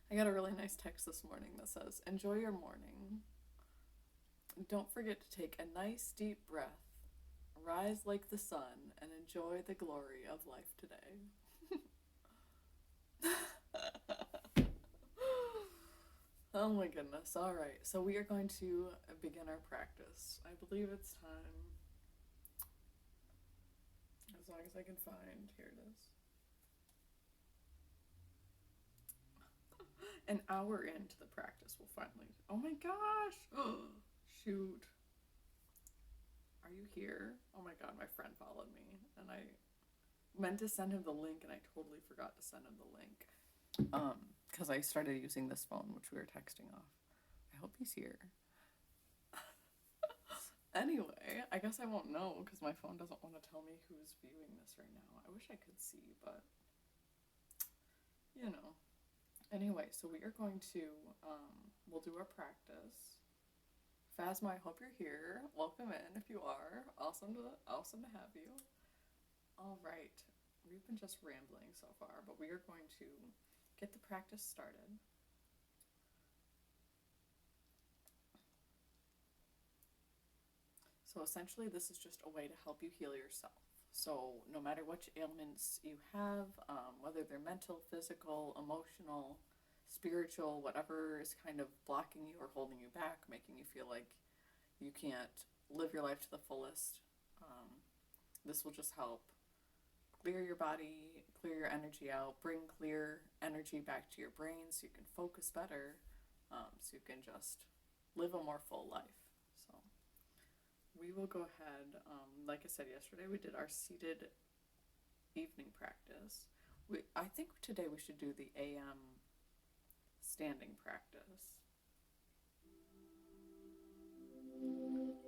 I got a really nice text this morning that says, enjoy your morning. Don't forget to take a nice deep breath, rise like the sun, and enjoy the glory of life today. Oh my goodness. All right. So we are going to begin our practice. I believe it's time. As long as I can find. Here it is. An hour into the practice, we'll finally. Oh my gosh. Shoot. Are you here? Oh my god, my friend followed me. And I meant to send him the link and I totally forgot to send him the link. Because I started using this phone, which we were texting off. I hope he's here. Anyway, I guess I won't know because my phone doesn't want to tell me who's viewing this right now. I wish I could see, but you know. Anyway, so we are going to, we'll do our practice. Phasma, I hope you're here. Welcome in if you are. Awesome to have you. All right, we've been just rambling so far, but we are going to get the practice started. So essentially this is just a way to help you heal yourself. So no matter which ailments you have, whether they're mental, physical, emotional, spiritual, whatever is kind of blocking you or holding you back, making you feel like you can't live your life to the fullest, this will just help clear your body, clear your energy out, bring clear energy back to your brain so you can focus better, so you can just live a more full life. So we will go ahead, like I said yesterday, we did our seated evening practice. I think today we should do the AM standing practice. Ooh.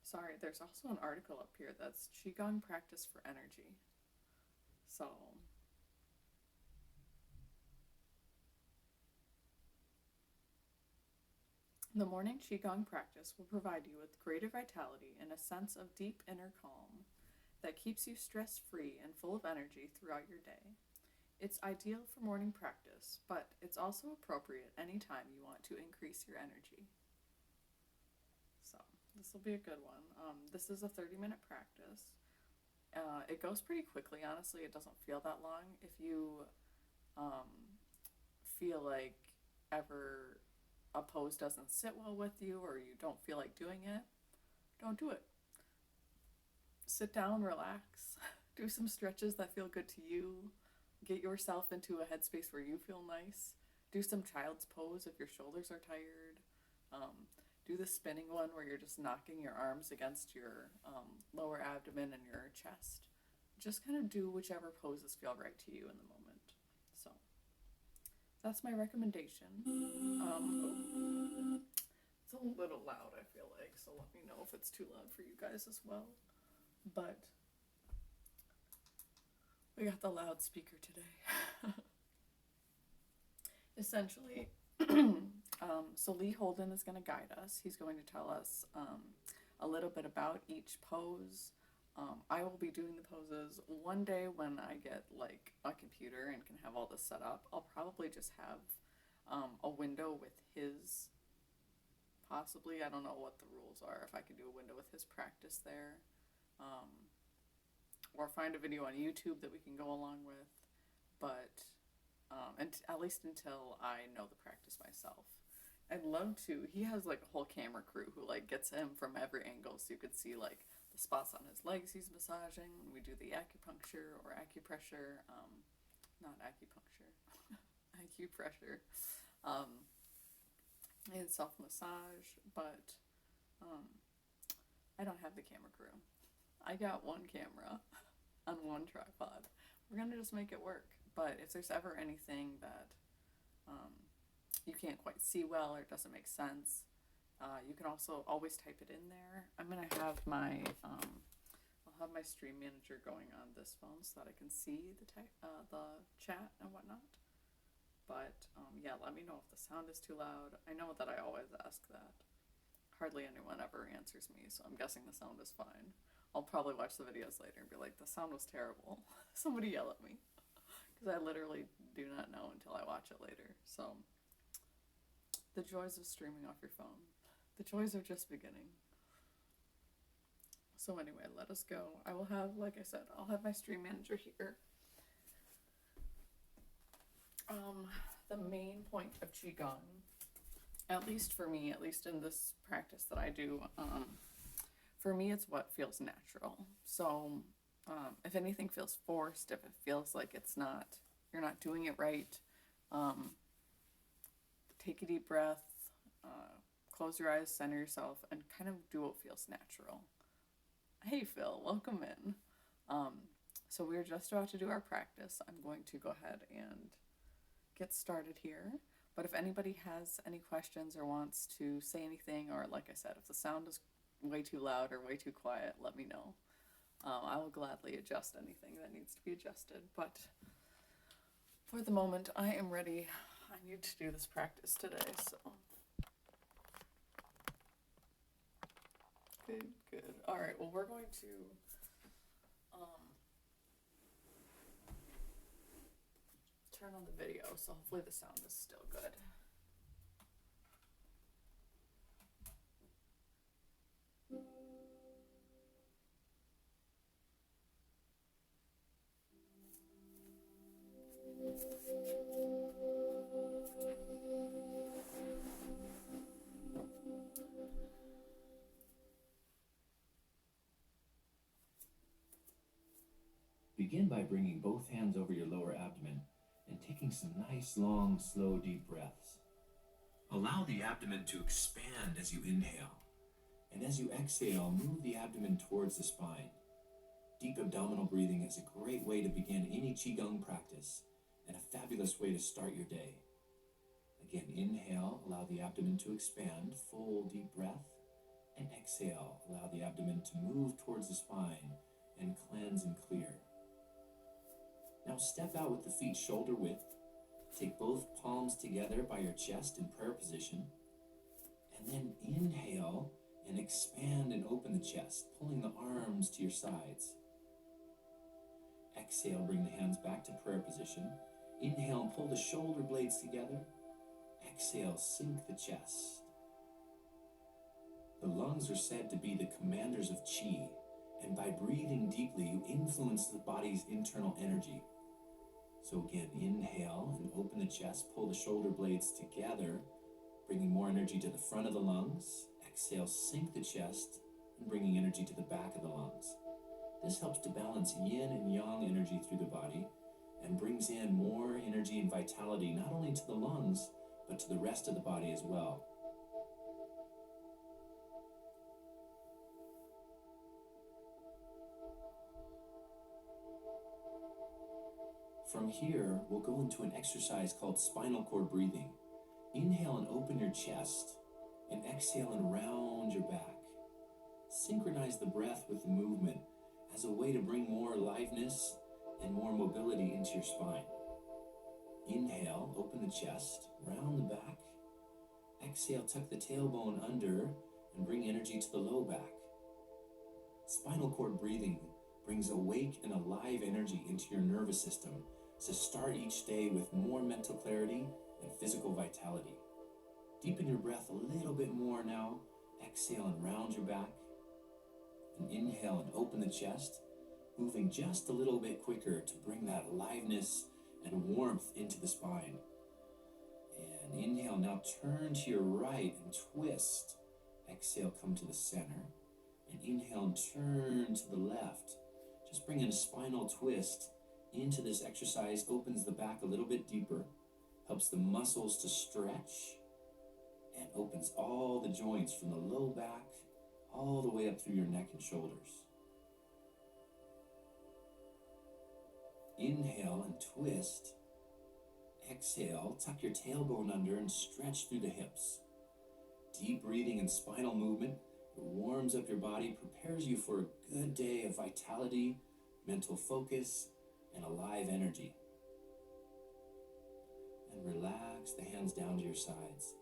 Sorry, there's also an article up here that's Qigong practice for energy. So the morning Qigong practice will provide you with greater vitality and a sense of deep inner calm that keeps you stress-free and full of energy throughout your day. It's ideal for morning practice, but it's also appropriate anytime you want to increase your energy. So this will be a good one. This is a 30-minute practice. It goes pretty quickly, honestly. It doesn't feel that long. If you feel like ever a pose doesn't sit well with you or you don't feel like doing it, don't do it. Sit down, relax, do some stretches that feel good to you, get yourself into a headspace where you feel nice, do some child's pose if your shoulders are tired, do the spinning one where you're just knocking your arms against your lower abdomen and your chest. Just kind of do whichever poses feel right to you in the moment. So that's my recommendation. It's a little loud, I feel like, so let me know if it's too loud for you guys as well. But we got the loudspeaker today. Essentially, so Lee Holden is going to guide us. He's going to tell us a little bit about each pose. I will be doing the poses one day when I get like a computer and can have all this set up. I'll probably just have a window with his, possibly, I don't know what the rules are, if I could do a window with his practice there, or find a video on YouTube that we can go along with, but and at least until I know the practice myself. I'd love to. He has like a whole camera crew who like gets him from every angle, so you could see like the spots on his legs he's massaging. We do the acupuncture or acupressure, not acupuncture, acupressure, and self massage. But I don't have the camera crew. I got one camera on one tripod. We're gonna just make it work. But if there's ever anything that you can't quite see well or it doesn't make sense, you can also always type it in there. I'm gonna have my I'll have my stream manager going on this phone so that I can see the chat and whatnot. But yeah, let me know if the sound is too loud. I know that I always ask that. Hardly anyone ever answers me, so I'm guessing the sound is fine. I'll probably watch the videos later and be like, the sound was terrible. Somebody yell at me. Because I literally do not know until I watch it later. So, the joys of streaming off your phone. The joys are just beginning. So anyway, let us go. I will have, like I said, I'll have my stream manager here. The main point of Qigong, at least for me, at least in this practice that I do, for me it's what feels natural. So if anything feels forced, if it feels like you're not doing it right, take a deep breath, close your eyes, center yourself, and kind of do what feels natural. Hey Phil, welcome in. So we're just about to do our practice. I'm going to go ahead and get started here. But if anybody has any questions or wants to say anything, or like I said, if the sound is way too loud or way too quiet, let me know. I will gladly adjust anything that needs to be adjusted. But for the moment, I am ready. I need to do this practice today, so. Good. All right, well, we're going to turn on the video, so hopefully the sound is still good. Begin by bringing both hands over your lower abdomen and taking some nice, long, slow, deep breaths. Allow the abdomen to expand as you inhale. And as you exhale, move the abdomen towards the spine. Deep abdominal breathing is a great way to begin any Qigong practice and a fabulous way to start your day. Again, inhale, allow the abdomen to expand, full deep breath. And exhale, allow the abdomen to move towards the spine and cleanse and clear. Now step out with the feet shoulder width. Take both palms together by your chest in prayer position. And then inhale and expand and open the chest, pulling the arms to your sides. Exhale, bring the hands back to prayer position. Inhale and pull the shoulder blades together. Exhale, sink the chest. The lungs are said to be the commanders of Qi, and by breathing deeply, you influence the body's internal energy. So again, inhale and open the chest, pull the shoulder blades together, bringing more energy to the front of the lungs. Exhale, sink the chest, and bringing energy to the back of the lungs. This helps to balance yin and yang energy through the body and brings in more energy and vitality, not only to the lungs, but to the rest of the body as well. From here, we'll go into an exercise called spinal cord breathing. Inhale and open your chest, and exhale and round your back. Synchronize the breath with the movement as a way to bring more aliveness and more mobility into your spine. Inhale, open the chest, round the back. Exhale, tuck the tailbone under and bring energy to the low back. Spinal cord breathing brings awake and alive energy into your nervous system to start each day with more mental clarity and physical vitality. Deepen your breath a little bit more now. Exhale and round your back. And inhale and open the chest, moving just a little bit quicker to bring that aliveness and warmth into the spine. And inhale, now turn to your right and twist. Exhale, come to the center. And inhale and turn to the left. Just bring in a spinal twist into this exercise, opens the back a little bit deeper, helps the muscles to stretch, and opens all the joints from the low back all the way up through your neck and shoulders. Inhale and twist. Exhale, tuck your tailbone under and stretch through the hips. Deep breathing and spinal movement. It warms up your body, prepares you for a good day of vitality, mental focus, and alive energy. And relax the hands down to your sides.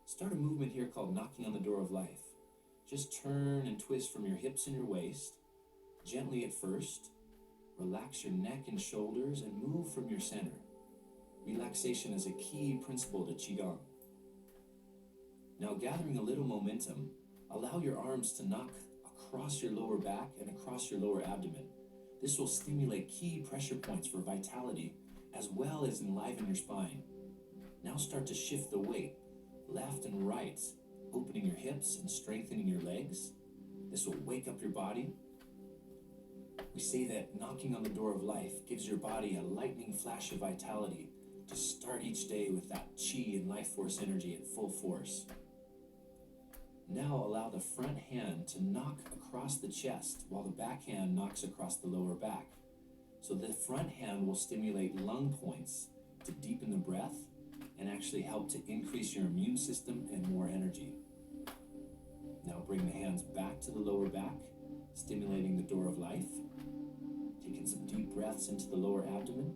Start a movement here called knocking on the door of life. Just turn and twist from your hips and your waist, gently at first. Relax your neck and shoulders and move from your center. Relaxation is a key principle to Qigong. Now, gathering a little momentum, allow your arms to knock across your lower back and across your lower abdomen. This will stimulate key pressure points for vitality as well as enliven your spine. Now start to shift the weight left and right, opening your hips and strengthening your legs. This will wake up your body. We say that knocking on the door of life gives your body a lightning flash of vitality to start each day with that chi and life force energy at full force. Now allow the front hand to knock across the chest while the back hand knocks across the lower back. So the front hand will stimulate lung points to deepen the breath and actually help to increase your immune system and more energy. Now bring the hands back to the lower back, stimulating the door of life. Taking some deep breaths into the lower abdomen.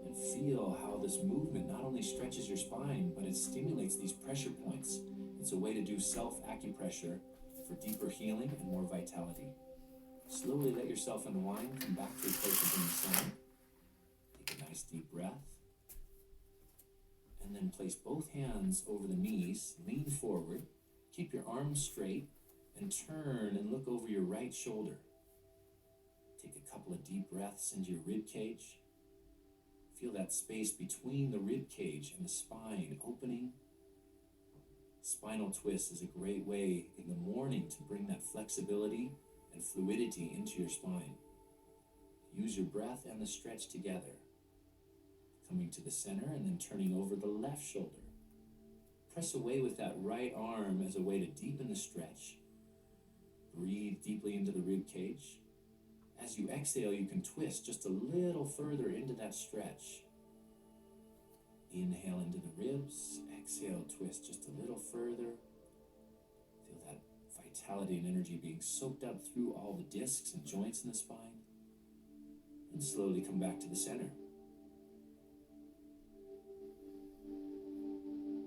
And feel how this movement not only stretches your spine, but it stimulates these pressure points. It's a way to do self-acupressure for deeper healing and more vitality. Slowly let yourself unwind, come back to a place in the center. Take a nice deep breath. And then place both hands over the knees, lean forward, keep your arms straight, and turn and look over your right shoulder. Take a couple of deep breaths into your rib cage. Feel that space between the rib cage and the spine opening. Spinal twist is a great way in the morning to bring that flexibility and fluidity into your spine. Use your breath and the stretch together. Coming to the center and then turning over the left shoulder. Press away with that right arm as a way to deepen the stretch. Breathe deeply into the rib cage. As you exhale, you can twist just a little further into that stretch. Inhale into the ribs. Exhale, twist just a little further. Feel that vitality and energy being soaked up through all the discs and joints in the spine. And slowly come back to the center.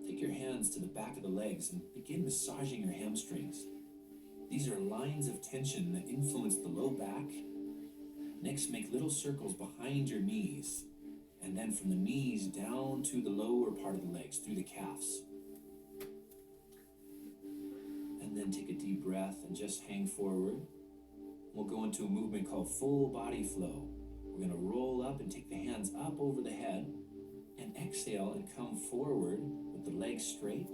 Take your hands to the back of the legs and begin massaging your hamstrings. These are lines of tension that influence the low back. Next, make little circles behind your knees, and then from the knees down to the lower part of the legs, through the calves. And then take a deep breath and just hang forward. We'll go into a movement called full body flow. We're going to roll up and take the hands up over the head, and exhale and come forward with the legs straight.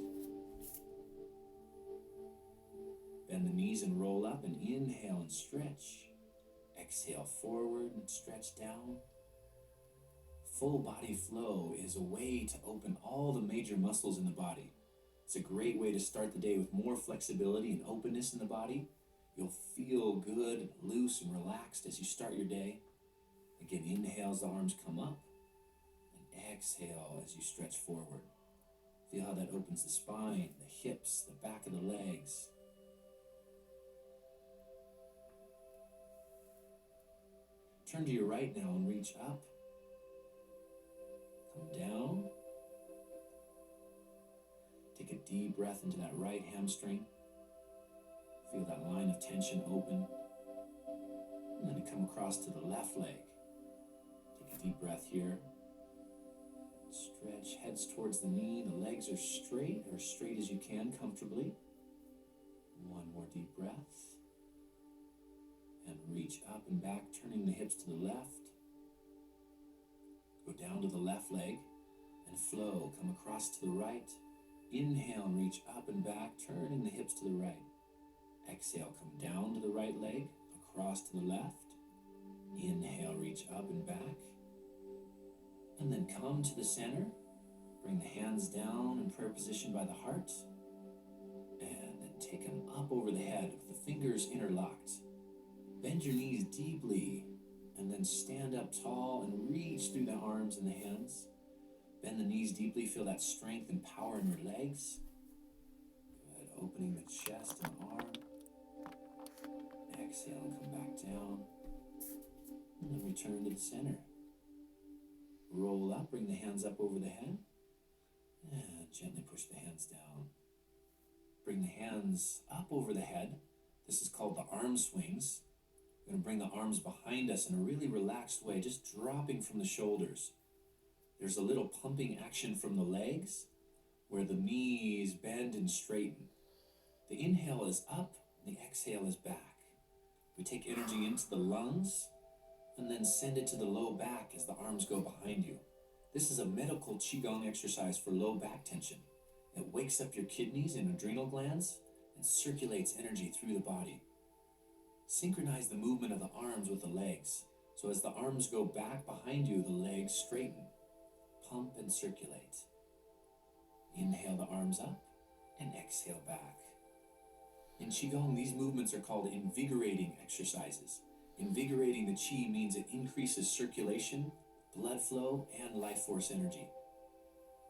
Bend the knees and roll up, and inhale and stretch. Exhale forward and stretch down. Full body flow is a way to open all the major muscles in the body. It's a great way to start the day with more flexibility and openness in the body. You'll feel good and loose and relaxed as you start your day. Again, inhale as the arms come up, and exhale as you stretch forward. Feel how that opens the spine, the hips, the back of the legs. Turn to your right now and reach up. Come down. Take a deep breath into that right hamstring. Feel that line of tension open. And then come across to the left leg. Take a deep breath here. Stretch heads towards the knee. The legs are straight, or as straight as you can comfortably. One more deep breath. And reach up and back, turning the hips to the left. Go down to the left leg and flow. Come across to the right. Inhale and reach up and back, turning the hips to the right. Exhale, come down to the right leg, across to the left. Inhale, reach up and back. And then come to the center. Bring the hands down in prayer position by the heart. And then take them up over the head with the fingers interlocked. Bend your knees deeply. And then stand up tall and reach through the arms and the hands. Bend the knees deeply. Feel that strength and power in your legs. Good. Opening the chest and arm. Exhale and come back down. And then return to the center. Roll up, bring the hands up over the head. And gently push the hands down. Bring the hands up over the head. This is called the arm swings. We're going to bring the arms behind us in a really relaxed way, just dropping from the shoulders. There's a little pumping action from the legs where the knees bend and straighten. The inhale is up, the exhale is back. We take energy into the lungs and then send it to the low back as the arms go behind you. This is a medical qigong exercise for low back tension. It wakes up your kidneys and adrenal glands and circulates energy through the body. Synchronize the movement of the arms with the legs. So as the arms go back behind you, the legs straighten. Pump and circulate. Inhale the arms up and exhale back. In Qigong, these movements are called invigorating exercises. Invigorating the Qi means it increases circulation, blood flow, and life force energy.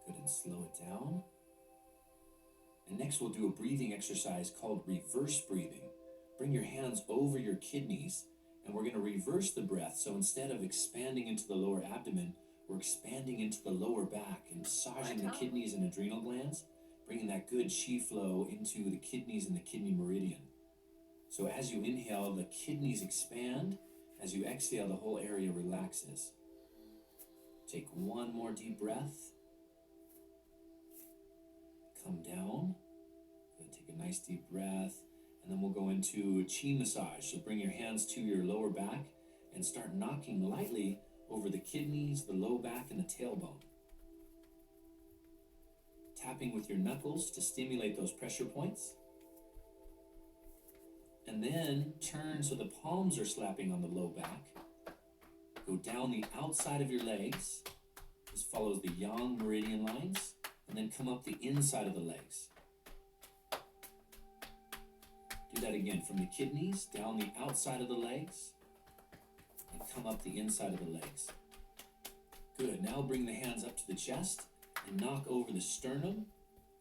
Good, and slow it down. And next we'll do a breathing exercise called reverse breathing. Bring your hands over your kidneys, and we're going to reverse the breath. So instead of expanding into the lower abdomen, we're expanding into the lower back and massaging the kidneys and adrenal glands, bringing that good qi flow into the kidneys and the kidney meridian. So as you inhale, the kidneys expand. As you exhale, the whole area relaxes. Take one more deep breath. Come down. Good. Take a nice deep breath. And then we'll go into a qi massage. So bring your hands to your lower back and start knocking lightly over the kidneys, the low back, and the tailbone. Tapping with your knuckles to stimulate those pressure points. And then turn so the palms are slapping on the low back. Go down the outside of your legs. This follows the yang meridian lines. And then come up the inside of the legs. Do that again, from the kidneys, down the outside of the legs, and come up the inside of the legs. Good, now bring the hands up to the chest and knock over the sternum,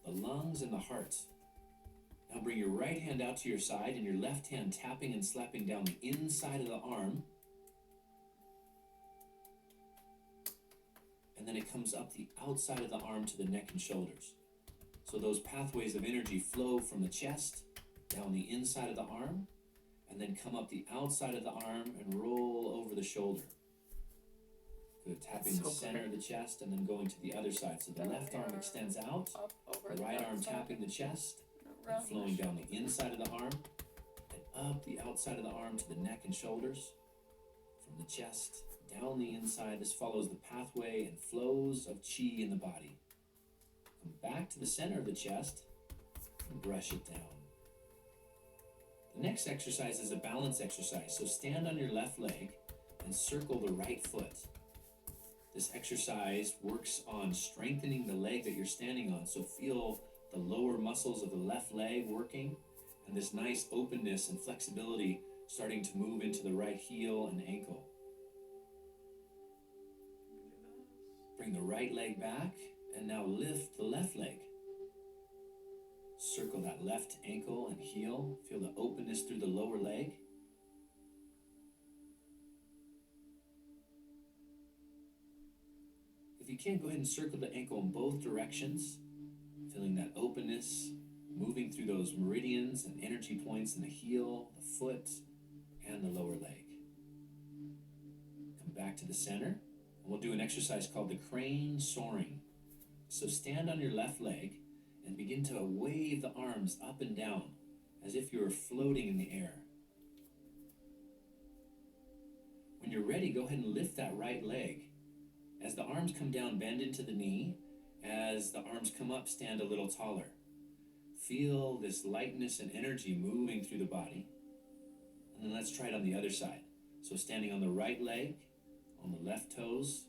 the lungs, and the heart. Now bring your right hand out to your side and your left hand tapping and slapping down the inside of the arm. And then it comes up the outside of the arm to the neck and shoulders. So those pathways of energy flow from the chest down the inside of the arm, and then come up the outside of the arm and roll over the shoulder. Good, tapping the center of the chest and then going to the other side. So the left arm extends out, the right arm tapping the chest, and flowing down the inside of the arm, and up the outside of the arm to the neck and shoulders. From the chest down the inside, this follows the pathway and flows of qi in the body. Come back to the center of the chest and brush it down. The next exercise is a balance exercise. So stand on your left leg and circle the right foot. This exercise works on strengthening the leg that you're standing on. So feel the lower muscles of the left leg working, and this nice openness and flexibility starting to move into the right heel and ankle. Bring the right leg back, and now lift the left leg. Circle that left ankle and heel. Feel the openness through the lower leg. If you can, go ahead and circle the ankle in both directions. Feeling that openness, moving through those meridians and energy points in the heel, the foot, and the lower leg. Come back to the center. We'll do an exercise called the crane soaring. So stand on your left leg and begin to wave the arms up and down as if you were floating in the air. When you're ready, go ahead and lift that right leg. As the arms come down, bend into the knee. As the arms come up, stand a little taller. Feel this lightness and energy moving through the body. And then let's try it on the other side. So standing on the right leg, on the left toes.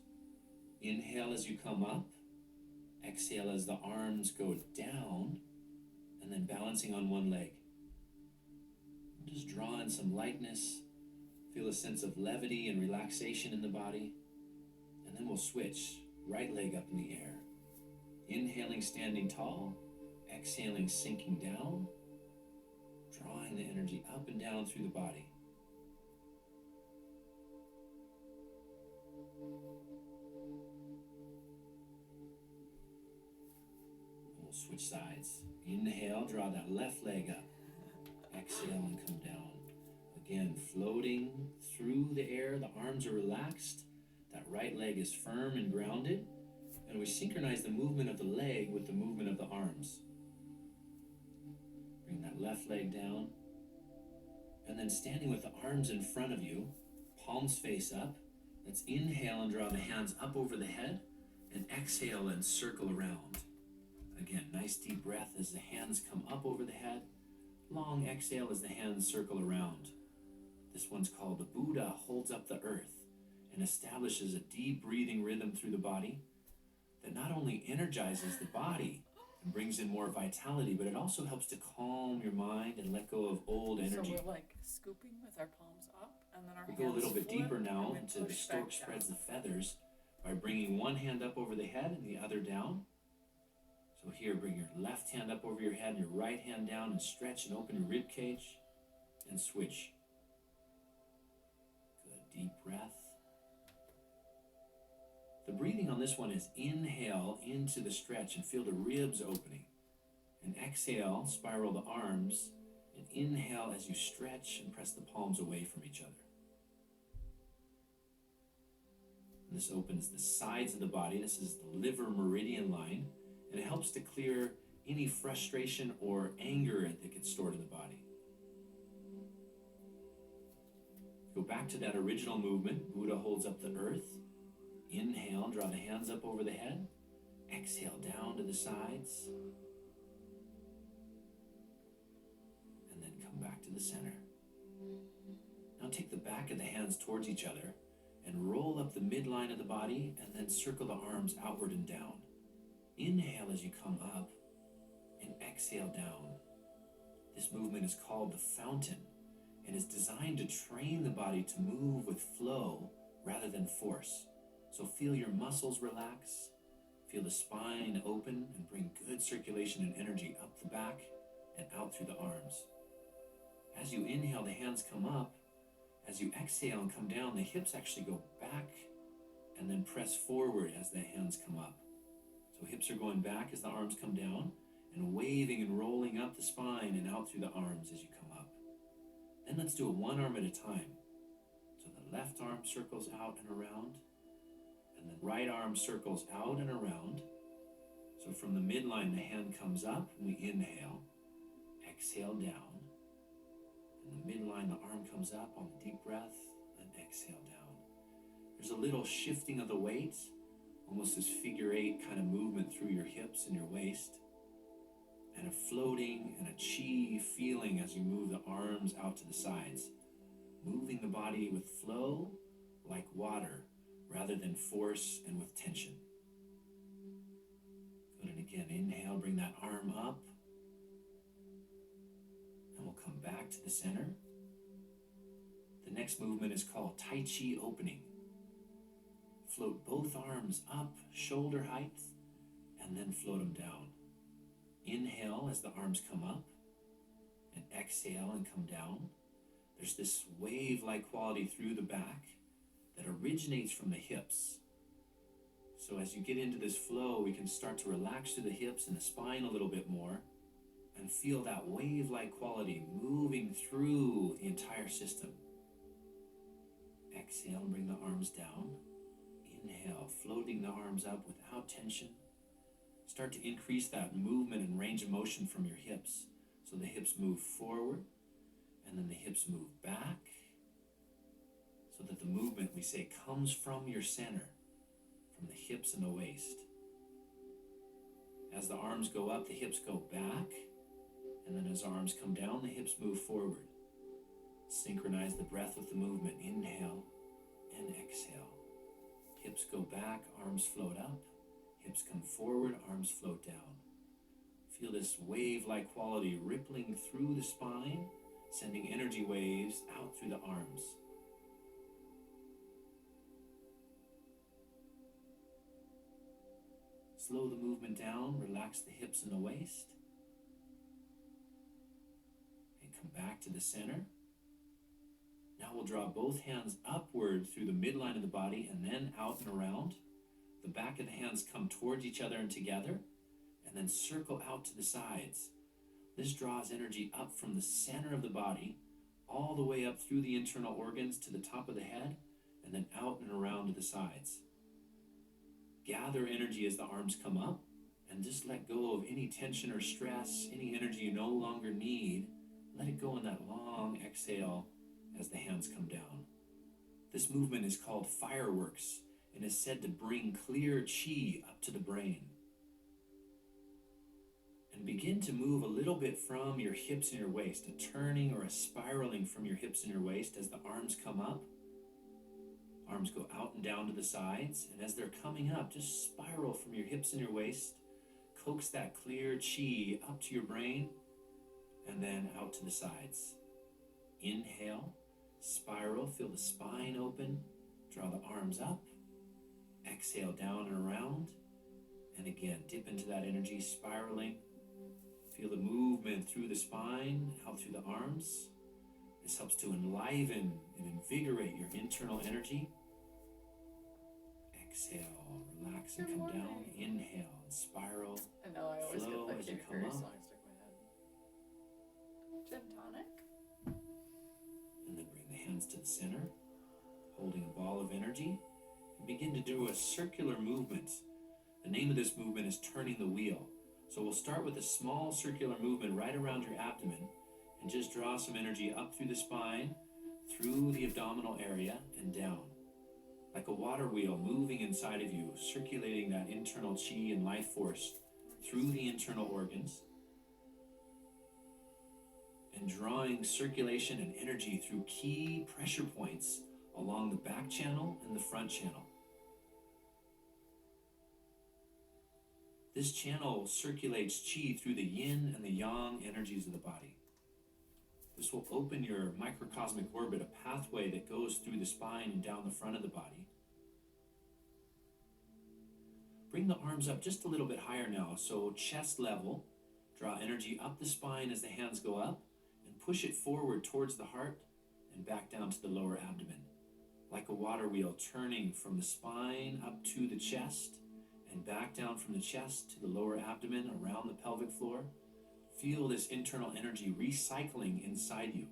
Inhale as you come up. Exhale as the arms go down. And then balancing on one leg. Just draw in some lightness. Feel a sense of levity and relaxation in the body. And then we'll switch. Right leg up in the air. Inhaling, standing tall. Exhaling, sinking down. Drawing the energy up and down through the body. And we'll switch sides. Inhale, draw that left leg up. Exhale and come down. Again, floating through the air. The arms are relaxed. That right leg is firm and grounded. And we synchronize the movement of the leg with the movement of the arms. Bring that left leg down. And then standing with the arms in front of you, palms face up. Let's inhale and draw the hands up over the head. And exhale and circle around. Again, nice deep breath as the hands come up over the head. Long exhale as the hands circle around. This one's called the Buddha holds up the earth and establishes a deep breathing rhythm through the body that not only energizes the body and brings in more vitality, but it also helps to calm your mind and let go of old energy. So we're like scooping with our palms up, and then our hands We'll go a little bit flip, deeper now and into the stork spreads the feathers by bringing one hand up over the head and the other down. So here, bring your left hand up over your head and your right hand down and stretch and open your rib cage and switch. Good, deep breath. The breathing on this one is inhale into the stretch and feel the ribs opening. And exhale, spiral the arms, and inhale as you stretch and press the palms away from each other. And this opens the sides of the body. This is the liver meridian line, and it helps to clear any frustration or anger that gets stored in the body. Go back to that original movement. Buddha holds up the earth. Inhale, draw the hands up over the head. Exhale, down to the sides. And then come back to the center. Now take the back of the hands towards each other and roll up the midline of the body and then circle the arms outward and down. Inhale as you come up and exhale down. This movement is called the fountain and is designed to train the body to move with flow rather than force. So feel your muscles relax, feel the spine open and bring good circulation and energy up the back and out through the arms. As you inhale, the hands come up. As you exhale and come down, the hips actually go back and then press forward as the hands come up. So hips are going back as the arms come down and waving and rolling up the spine and out through the arms as you come up. Then let's do it one arm at a time. So the left arm circles out and around. And the right arm circles out and around. So from the midline, the hand comes up and we inhale. Exhale down. And the midline, the arm comes up on the deep breath and exhale down. There's a little shifting of the weight, almost this figure eight kind of movement through your hips and your waist. And a floating and a chi feeling as you move the arms out to the sides. Moving the body with flow like water, rather than force and with tension. Good, and again, inhale, bring that arm up. And we'll come back to the center. The next movement is called Tai Chi opening. Float both arms up, shoulder height, and then float them down. Inhale as the arms come up, and exhale and come down. There's this wave-like quality through the back that originates from the hips. So as you get into this flow, we can start to relax through the hips and the spine a little bit more and feel that wave-like quality moving through the entire system. Exhale and bring the arms down. Inhale, floating the arms up without tension. Start to increase that movement and range of motion from your hips. So the hips move forward, and then the hips move back, so that the movement, we say, comes from your center, from the hips and the waist. As the arms go up, the hips go back, and then as arms come down, the hips move forward. Synchronize the breath with the movement. Inhale and exhale. Hips go back, arms float up. Hips come forward, arms float down. Feel this wave-like quality rippling through the spine, sending energy waves out through the arms. Slow the movement down, relax the hips and the waist. And come back to the center. Now we'll draw both hands upward through the midline of the body and then out and around. The back of the hands come towards each other and together, and then circle out to the sides. This draws energy up from the center of the body, all the way up through the internal organs to the top of the head, and then out and around to the sides. Gather energy as the arms come up, and just let go of any tension or stress, any energy you no longer need. Let it go in that long exhale as the hands come down. This movement is called fireworks and is said to bring clear chi up to the brain. And begin to move a little bit from your hips and your waist, a turning or a spiraling from your hips and your waist as the arms come up. Arms go out and down to the sides, and as they're coming up, just spiral from your hips and your waist, coax that clear chi up to your brain, and then out to the sides. Inhale, spiral, feel the spine open, draw the arms up, exhale down and around, and again, dip into that energy, spiraling. Feel the movement through the spine, out through the arms. This helps to enliven and invigorate your internal energy. Exhale, relax and come down. Inhale and spiral. I know, I always Flow get as that you Katy come Perry up. song stuck in my head. Gin tonic? And then bring the hands to the center, holding a ball of energy. And begin to do a circular movement. The name of this movement is turning the wheel. So we'll start with a small circular movement right around your abdomen and just draw some energy up through the spine, through the abdominal area, and down. Like a water wheel moving inside of you, circulating that internal chi and life force through the internal organs, and drawing circulation and energy through key pressure points along the back channel and the front channel. This channel circulates chi through the yin and the yang energies of the body. This will open your microcosmic orbit, a pathway that goes through the spine and down the front of the body. Bring the arms up just a little bit higher now, so chest level. Draw energy up the spine as the hands go up, and push it forward towards the heart and back down to the lower abdomen. Like a water wheel, turning from the spine up to the chest, and back down from the chest to the lower abdomen, around the pelvic floor. Feel this internal energy recycling inside you.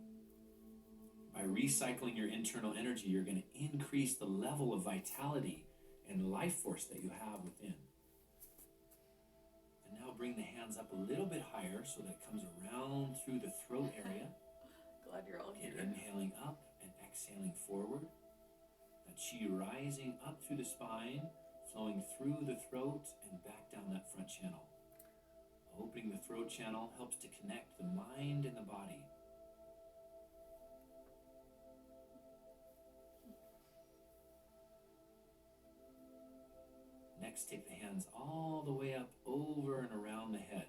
By recycling your internal energy, you're going to increase the level of vitality and life force that you have within. And now bring the hands up a little bit higher so that it comes around through the throat area. Glad you're all here. Again, inhaling up and exhaling forward. That chi rising up through the spine, flowing through the throat and back down that front channel. Opening the throat channel helps to connect the mind and the body. Next, take the hands all the way up over and around the head,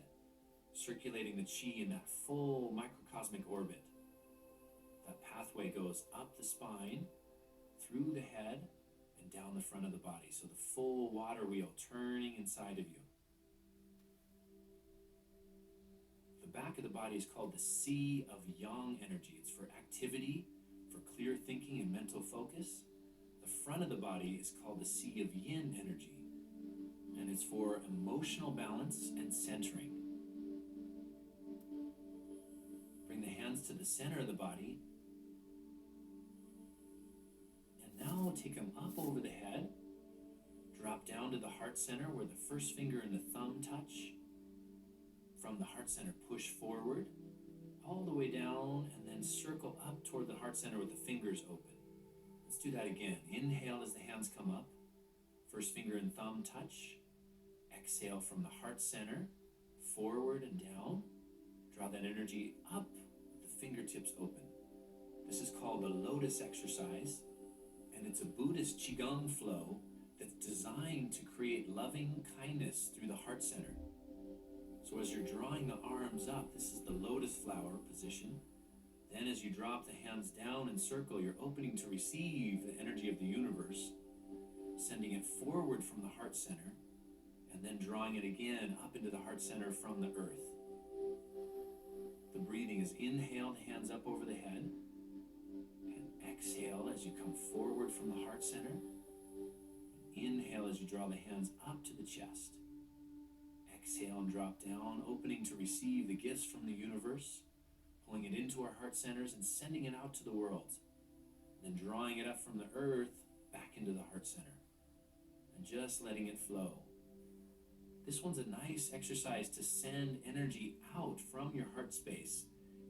circulating the chi in that full microcosmic orbit. That pathway goes up the spine, through the head, and down the front of the body. So the full water wheel turning inside of you. The back of the body is called the sea of yang energy. It's for activity, for clear thinking and mental focus. The front of the body is called the sea of yin energy, and it's for emotional balance and centering. Bring the hands to the center of the body, and now take them up over the head, Drop down to the heart center where the first finger and the thumb touch. From the heart center, push forward all the way down and then circle up toward the heart center with the fingers open. Let's do that again. Inhale as the hands come up. First finger and thumb touch. Exhale from the heart center, forward and down. Draw that energy up with the fingertips open. This is called the lotus exercise, and it's a Buddhist Qigong flow that's designed to create loving kindness through the heart center. So as you're drawing the arms up, this is the lotus flower position. Then as you drop the hands down and circle, you're opening to receive the energy of the universe, sending it forward from the heart center, and then drawing it again up into the heart center from the earth. The breathing is inhale, the hands up over the head, and exhale as you come forward from the heart center. Inhale as you draw the hands up to the chest. Exhale and drop down, opening to receive the gifts from the universe, pulling it into our heart centers and sending it out to the world. Then drawing it up from the earth back into the heart center and just letting it flow. This one's a nice exercise to send energy out from your heart space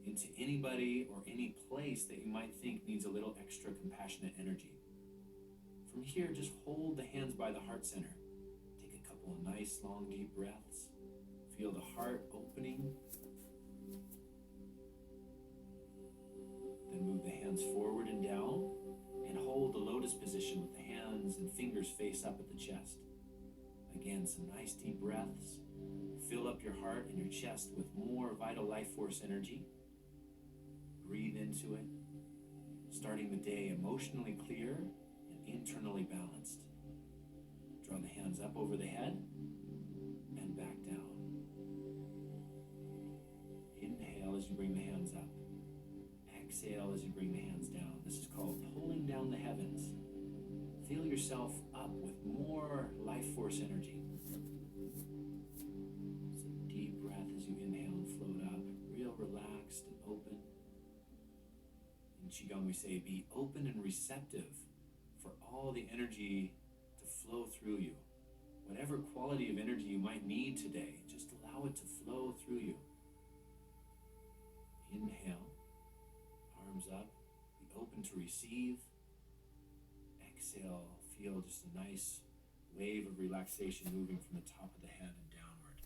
into anybody or any place that you might think needs a little extra compassionate energy. From here, just hold the hands by the heart center. Take a couple of nice, long, deep breaths. Feel the heart opening. Then move the hands forward and down and hold the lotus position with the hands and fingers face up at the chest. Again, some nice deep breaths. Fill up your heart and your chest with more vital life force energy. Breathe into it, starting the day emotionally clear and internally balanced. Draw the hands up over the head and back down. Inhale as you bring the hands up. Exhale as you bring the hands down. This is called pulling down the heavens. Feel yourself up with more life force energy. It's a deep breath as you inhale and float up, real relaxed and open. In Qigong we say be open and receptive for all the energy to flow through you. Whatever quality of energy you might need today, just allow it to flow through you. Inhale, arms up, be open to receive. Exhale, feel just a nice wave of relaxation moving from the top of the head and downward.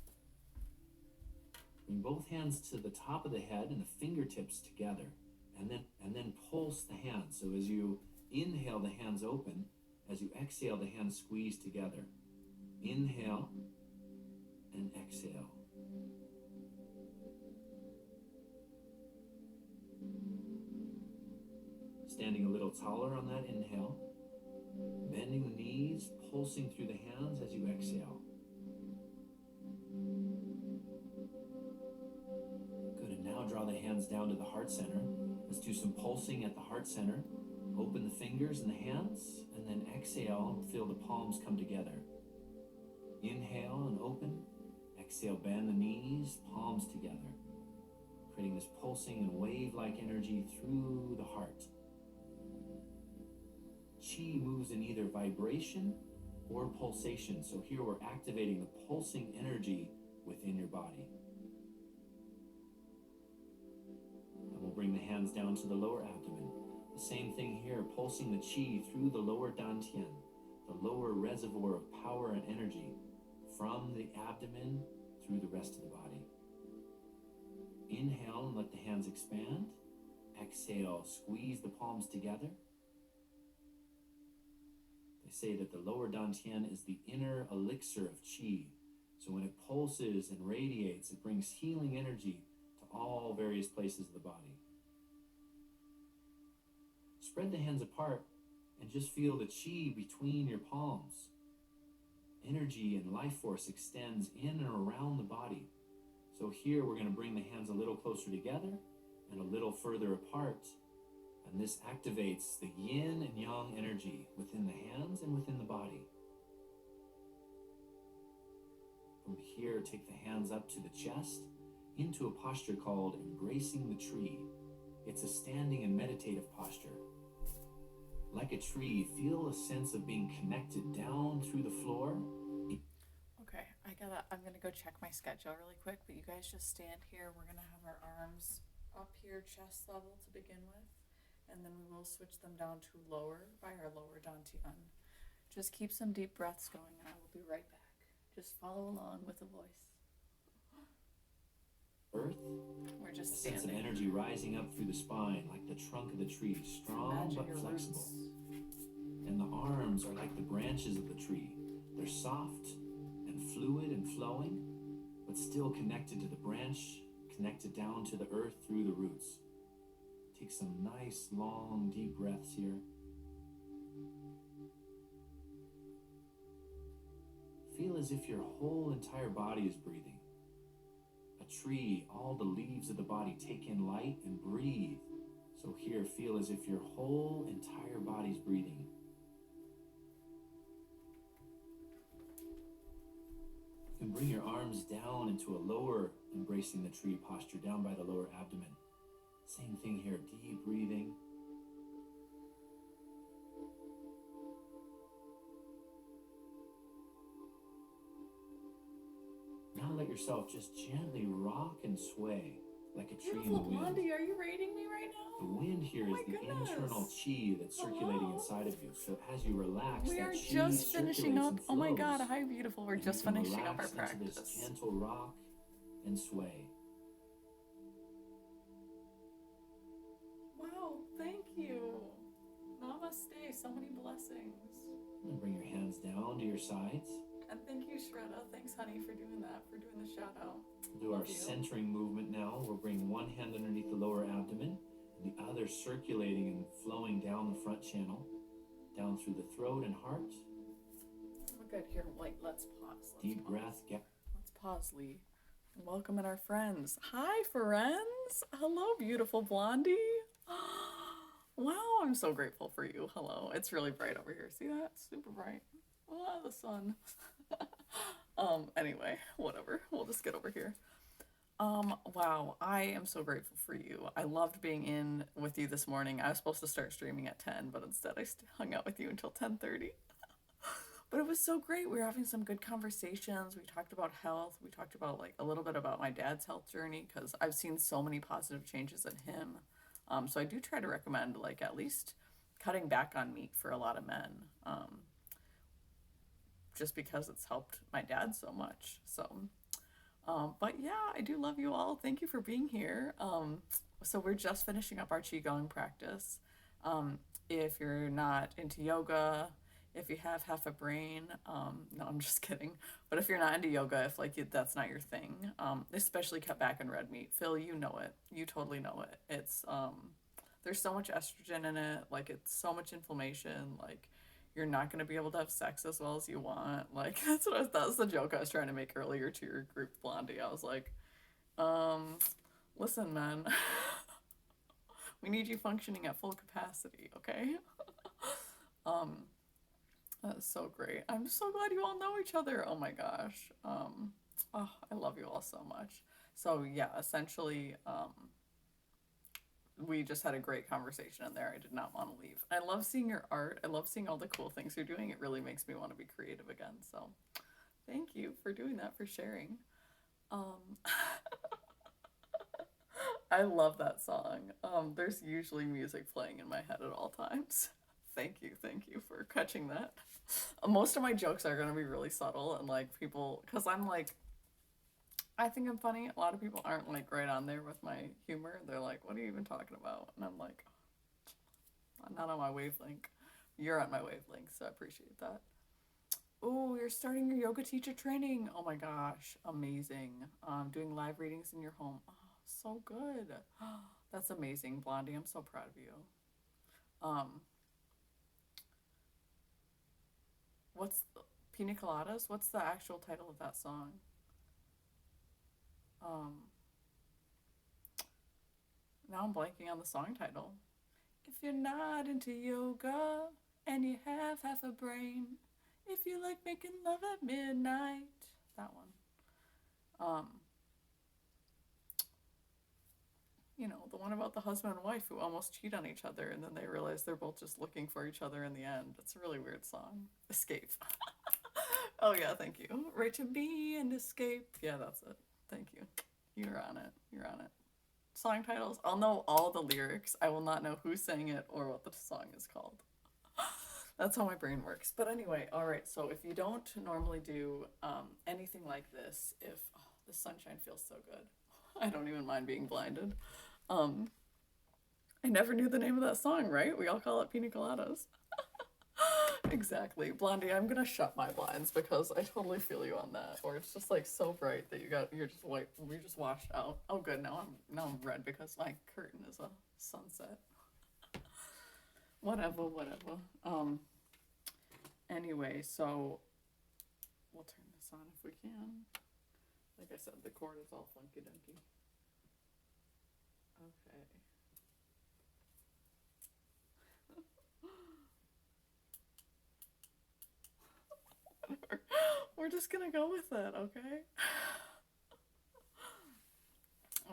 Bring both hands to the top of the head and the fingertips together, and then pulse the hands. So as you inhale, the hands open. As you exhale, the hands squeeze together. Inhale and exhale. Standing a little taller on that inhale. Bending the knees, pulsing through the hands as you exhale. Good, and now draw the hands down to the heart center. Let's do some pulsing at the heart center. Open the fingers and the hands, and then exhale, feel the palms come together. Inhale and open. Exhale, bend the knees, palms together. Creating this pulsing and wave-like energy through the heart. Qi moves in either vibration or pulsation. So here we're activating the pulsing energy within your body. And we'll bring the hands down to the lower abdomen. The same thing here, pulsing the Qi through the lower dantian, the lower reservoir of power and energy from the abdomen through the rest of the body. Inhale and let the hands expand. Exhale, squeeze the palms together. They say that the lower dantian is the inner elixir of Qi. So when it pulses and radiates, it brings healing energy to all various places of the body. Spread the hands apart and just feel the Qi between your palms. Energy and life force extends in and around the body. So here we're going to bring the hands a little closer together and a little further apart. And this activates the yin and yang energy within the hands and within the body. From here, take the hands up to the chest into a posture called embracing the tree. It's a standing and meditative posture. Like a tree, feel a sense of being connected down through the floor. Okay, I'm gonna go check my schedule really quick, but you guys just stand here. We're gonna have our arms up here, chest level to begin with, and then we will switch them down to lower by our lower dantian. Just keep some deep breaths going, and I will be right back. Just follow along with the voice. Earth, we're just a sense of standing. energy rising up through the spine like the trunk of the tree, strong Imagine but your flexible. roots. And the arms are like the branches of the tree. They're soft and fluid and flowing, but still connected to the branch, connected down to the earth through the roots. Take some nice, long, deep breaths here. Feel as if your whole entire body is breathing. A tree, all the leaves of the body take in light and breathe. So here, feel as if your whole entire body's breathing. You can bring your arms down into a lower embracing the tree posture, down by the lower abdomen. Same thing here, deep breathing. Now let yourself just gently rock and sway like a tree in the wind. Blondie, are you rating me right now? The wind here is the internal chi that's circulating inside of you. So as you relax, we that are chi just finishing up. and Oh my God, flows. hi beautiful. We're And just you can finishing up our relax into practice. this gentle rock and sway. Wow, thank you. Namaste. So many blessings. And bring your hands down to your sides. And thank you, Shredda. Thanks, honey, for doing that, for doing the shout out. Do our centering movement now. We'll bring one hand underneath the lower abdomen, and the other circulating and flowing down the front channel, down through the throat and heart. Oh, good. Here, wait, let's pause. Deep breath. Let's pause, Lee. Welcome in our friends. Hi, friends. Hello, beautiful Blondie. Wow, I'm so grateful for you. Hello. It's really bright over here. See that? Super bright. Oh, the sun. Anyway, whatever. We'll just get over here. Wow, I am so grateful for you. I loved being in with you this morning. I was supposed to start streaming at 10, but instead I hung out with you until 10:30. But it was so great. We were having some good conversations. We talked about health. We talked about like a little bit about my dad's health journey because I've seen so many positive changes in him. So I do try to recommend like at least cutting back on meat for a lot of men. Just because it's helped my dad so much. So, but yeah, I do love you all. Thank you for being here. So we're just finishing up our Qigong practice. If you're not into yoga, if you have half a brain, no, I'm just kidding. But if you're not into yoga, if like that's not your thing, especially cut back on red meat. Phil, you know it. You totally know it. It's there's so much estrogen in it. Like it's so much inflammation. Like you're not going to be able to have sex as well as you want. Like that's the joke I was trying to make earlier to your group, Blondie. I was like, listen, man, we need you functioning at full capacity, okay? That's so great. I'm so glad you all know each other. Oh my gosh. Oh, I love you all so much. So yeah, essentially, we just had a great conversation in there. I did not want to leave. I love seeing your art. I love seeing all the cool things you're doing. It really makes me want to be creative again. So thank you for doing that, for sharing. I love that song. There's usually music playing in my head at all times. Thank you for catching that. Most of my jokes are going to be really subtle and like people, because I'm like, I think I'm funny. A lot of people aren't like right on there with my humor. They're like, what are you even talking about? And I'm like, I'm not on my wavelength. You're on my wavelength, so I appreciate that. Oh, you're starting your yoga teacher training. Oh my gosh, amazing. Doing live readings in your home. Oh, so good. That's amazing, Blondie. I'm so proud of you. What's the Pina Coladas? What's the actual title of that song? Now I'm blanking on the song title. If you're not into yoga and you have half a brain, if you like making love at midnight, that one. You know, the one about the husband and wife who almost cheat on each other and then they realize they're both just looking for each other in the end. It's a really weird song. Escape. Oh, yeah, thank you. Right to be and escape. Yeah, that's it. Thank you. You're on it. You're on it. Song titles. I'll know all the lyrics. I will not know who sang it or what the song is called. That's how my brain works. But anyway, all right. So if you don't normally do anything like this, if the sunshine feels so good, I don't even mind being blinded. Um, I never knew the name of that song, right? We all call it Pina Coladas. Exactly. Blondie, I'm gonna shut my blinds because I totally feel you on that. Or it's just like so bright that you're just white, we just washed out. Oh good, now I'm red because my curtain is a sunset. Whatever. Anyway, so we'll turn this on if we can. Like I said, the cord is all funky dunky. Okay. We're just gonna go with it, okay?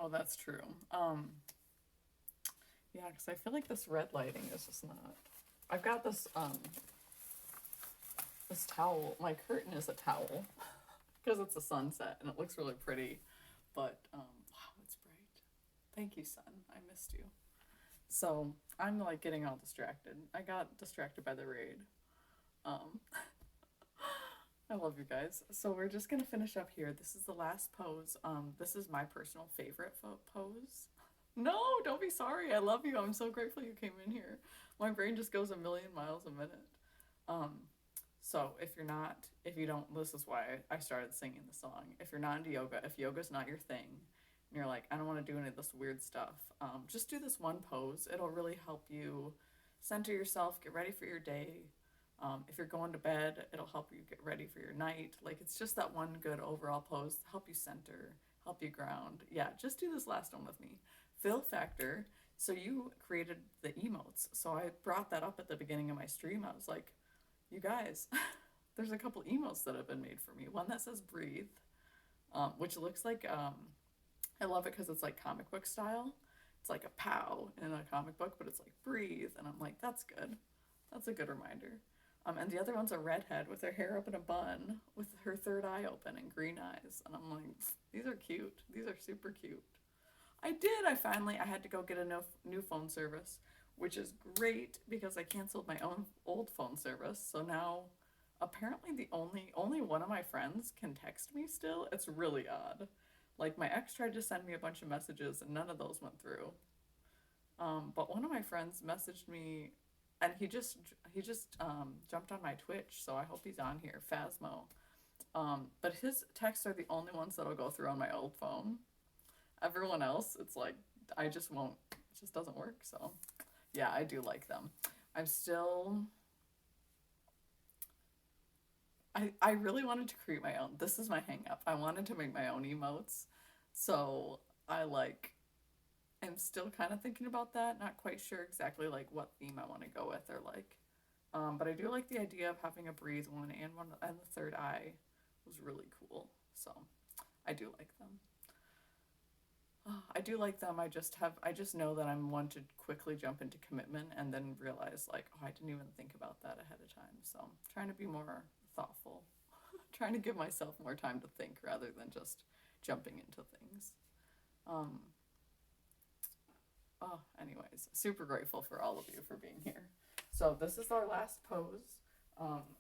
Oh, that's true. Yeah, because I feel like this red lighting is just not. I've got this towel. My curtain is a towel because it's a sunset and it looks really pretty. But wow, it's bright. Thank you, sun. I missed you. So I'm like getting all distracted. I got distracted by the raid. Um, I love you guys. So we're just gonna finish up here. This is the last pose. This is my personal favorite pose. No, don't be sorry. I love you. I'm so grateful you came in here. My brain just goes a million miles a minute. Um, so if you don't, this is why I started singing the song. If you're not into yoga, if yoga's not your thing, and you're like, I don't want to do any of this weird stuff, just do this one pose. It'll really help you center yourself, get ready for your day. If you're going to bed, it'll help you get ready for your night. Like it's just that one good overall pose to help you center, help you ground. Yeah, just do this last one with me. Fill factor. So you created the emotes. So I brought that up at the beginning of my stream. I was like, you guys, there's a couple emotes that have been made for me. One that says breathe, which looks like, I love it because it's like comic book style. It's like a pow in a comic book, but it's like breathe. And I'm like, that's good. That's a good reminder. And the other one's a redhead with her hair up in a bun with her third eye open and green eyes. And I'm like, these are cute. These are super cute. I had to go get a new phone service, which is great because I canceled my own old phone service. So now apparently the only one of my friends can text me still. It's really odd. Like my ex tried to send me a bunch of messages and none of those went through. But one of my friends messaged me and he just jumped on my Twitch, so I hope he's on here, Phasmo. But his texts are the only ones that'll go through on my old phone. Everyone else, it's like I just won't. It just doesn't work. So, yeah, I do like them. I'm still. I really wanted to create my own. This is my hang up. I wanted to make my own emotes, so I'm still kind of thinking about that. Not quite sure exactly like what theme I want to go with or like. But I do like the idea of having a breathe one and the third eye was really cool. So I do like them. I do like them. I just know that I'm one to quickly jump into commitment and then realize like, oh, I didn't even think about that ahead of time. So I'm trying to be more thoughtful, trying to give myself more time to think rather than just jumping into things. Um, Anyways, super grateful for all of you for being here. So this is our last pose.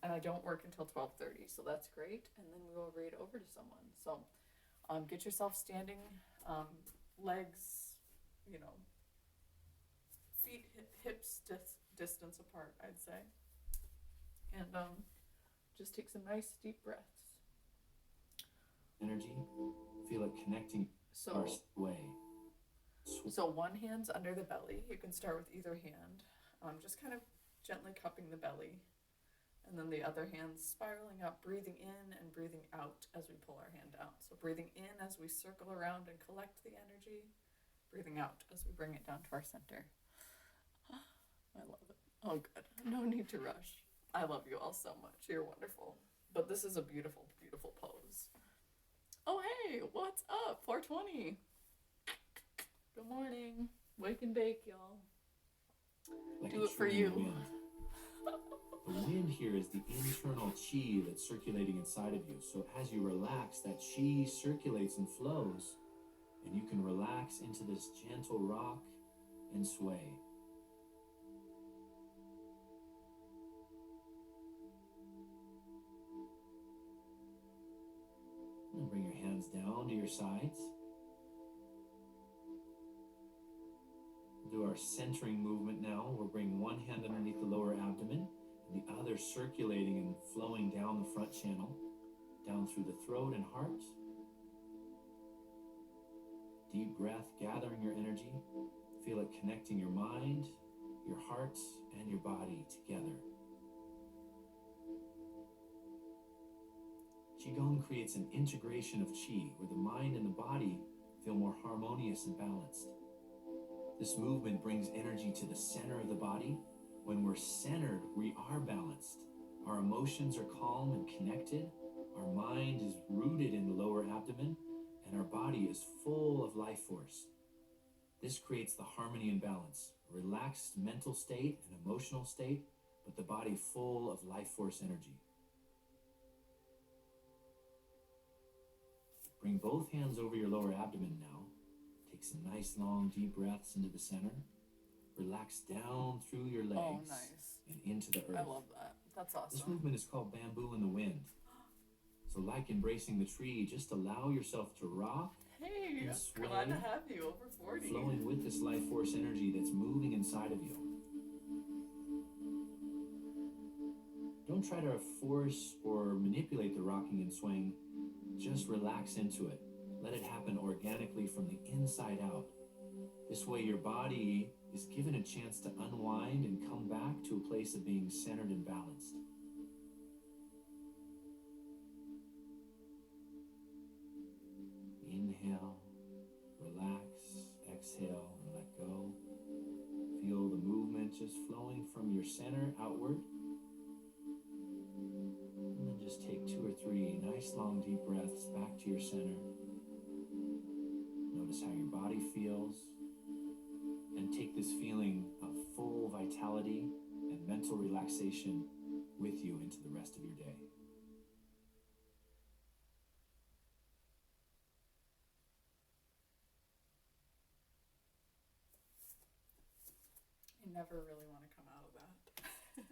And I don't work until 12:30, so that's great. And then we will read over to someone. So get yourself standing, legs, you know, feet, hips distance apart, I'd say. And just take some nice deep breaths. Energy, feel it connecting our way. So one hand's under the belly. You can start with either hand, just kind of gently cupping the belly. And then the other hand's spiraling up, breathing in and breathing out as we pull our hand down. So breathing in as we circle around and collect the energy, breathing out as we bring it down to our center. I love it. Oh, good. No need to rush. I love you all so much. You're wonderful. But this is a beautiful, beautiful pose. Oh, hey, what's up? 420. Good morning. Wake and bake, y'all. Like Do a it for tree in the you. wind. The wind here is the internal chi that's circulating inside of you. So as you relax, that chi circulates and flows, and you can relax into this gentle rock and sway. And bring your hands down to your sides. Do our centering movement now. We'll bring one hand underneath the lower abdomen, and the other circulating and flowing down the front channel, down through the throat and heart. Deep breath, gathering your energy. Feel it connecting your mind, your heart, and your body together. Qigong creates an integration of qi, where the mind and the body feel more harmonious and balanced. This movement brings energy to the center of the body. When we're centered, we are balanced. Our emotions are calm and connected. Our mind is rooted in the lower abdomen, and our body is full of life force. This creates the harmony and balance, a relaxed mental state and emotional state, but the body full of life force energy. Bring both hands over your lower abdomen now. Take some nice long deep breaths into the center. Relax down through your legs and into the earth. I love that. That's awesome. This movement is called bamboo in the wind. So like embracing the tree, just allow yourself to rock and sway, glad to have you over 40. flowing with this life force energy that's moving inside of you. Don't try to force or manipulate the rocking and swaying. Just relax into it. Let it happen organically from the inside out. This way your body is given a chance to unwind and come back to a place of being centered and balanced. Inhale, relax, exhale, and let go. Feel the movement just flowing from your center outward. And then just take 2 or 3 nice long deep breaths back to your center. Notice how your body feels. And take this feeling of full vitality and mental relaxation with you into the rest of your day. I never really want to come out of that.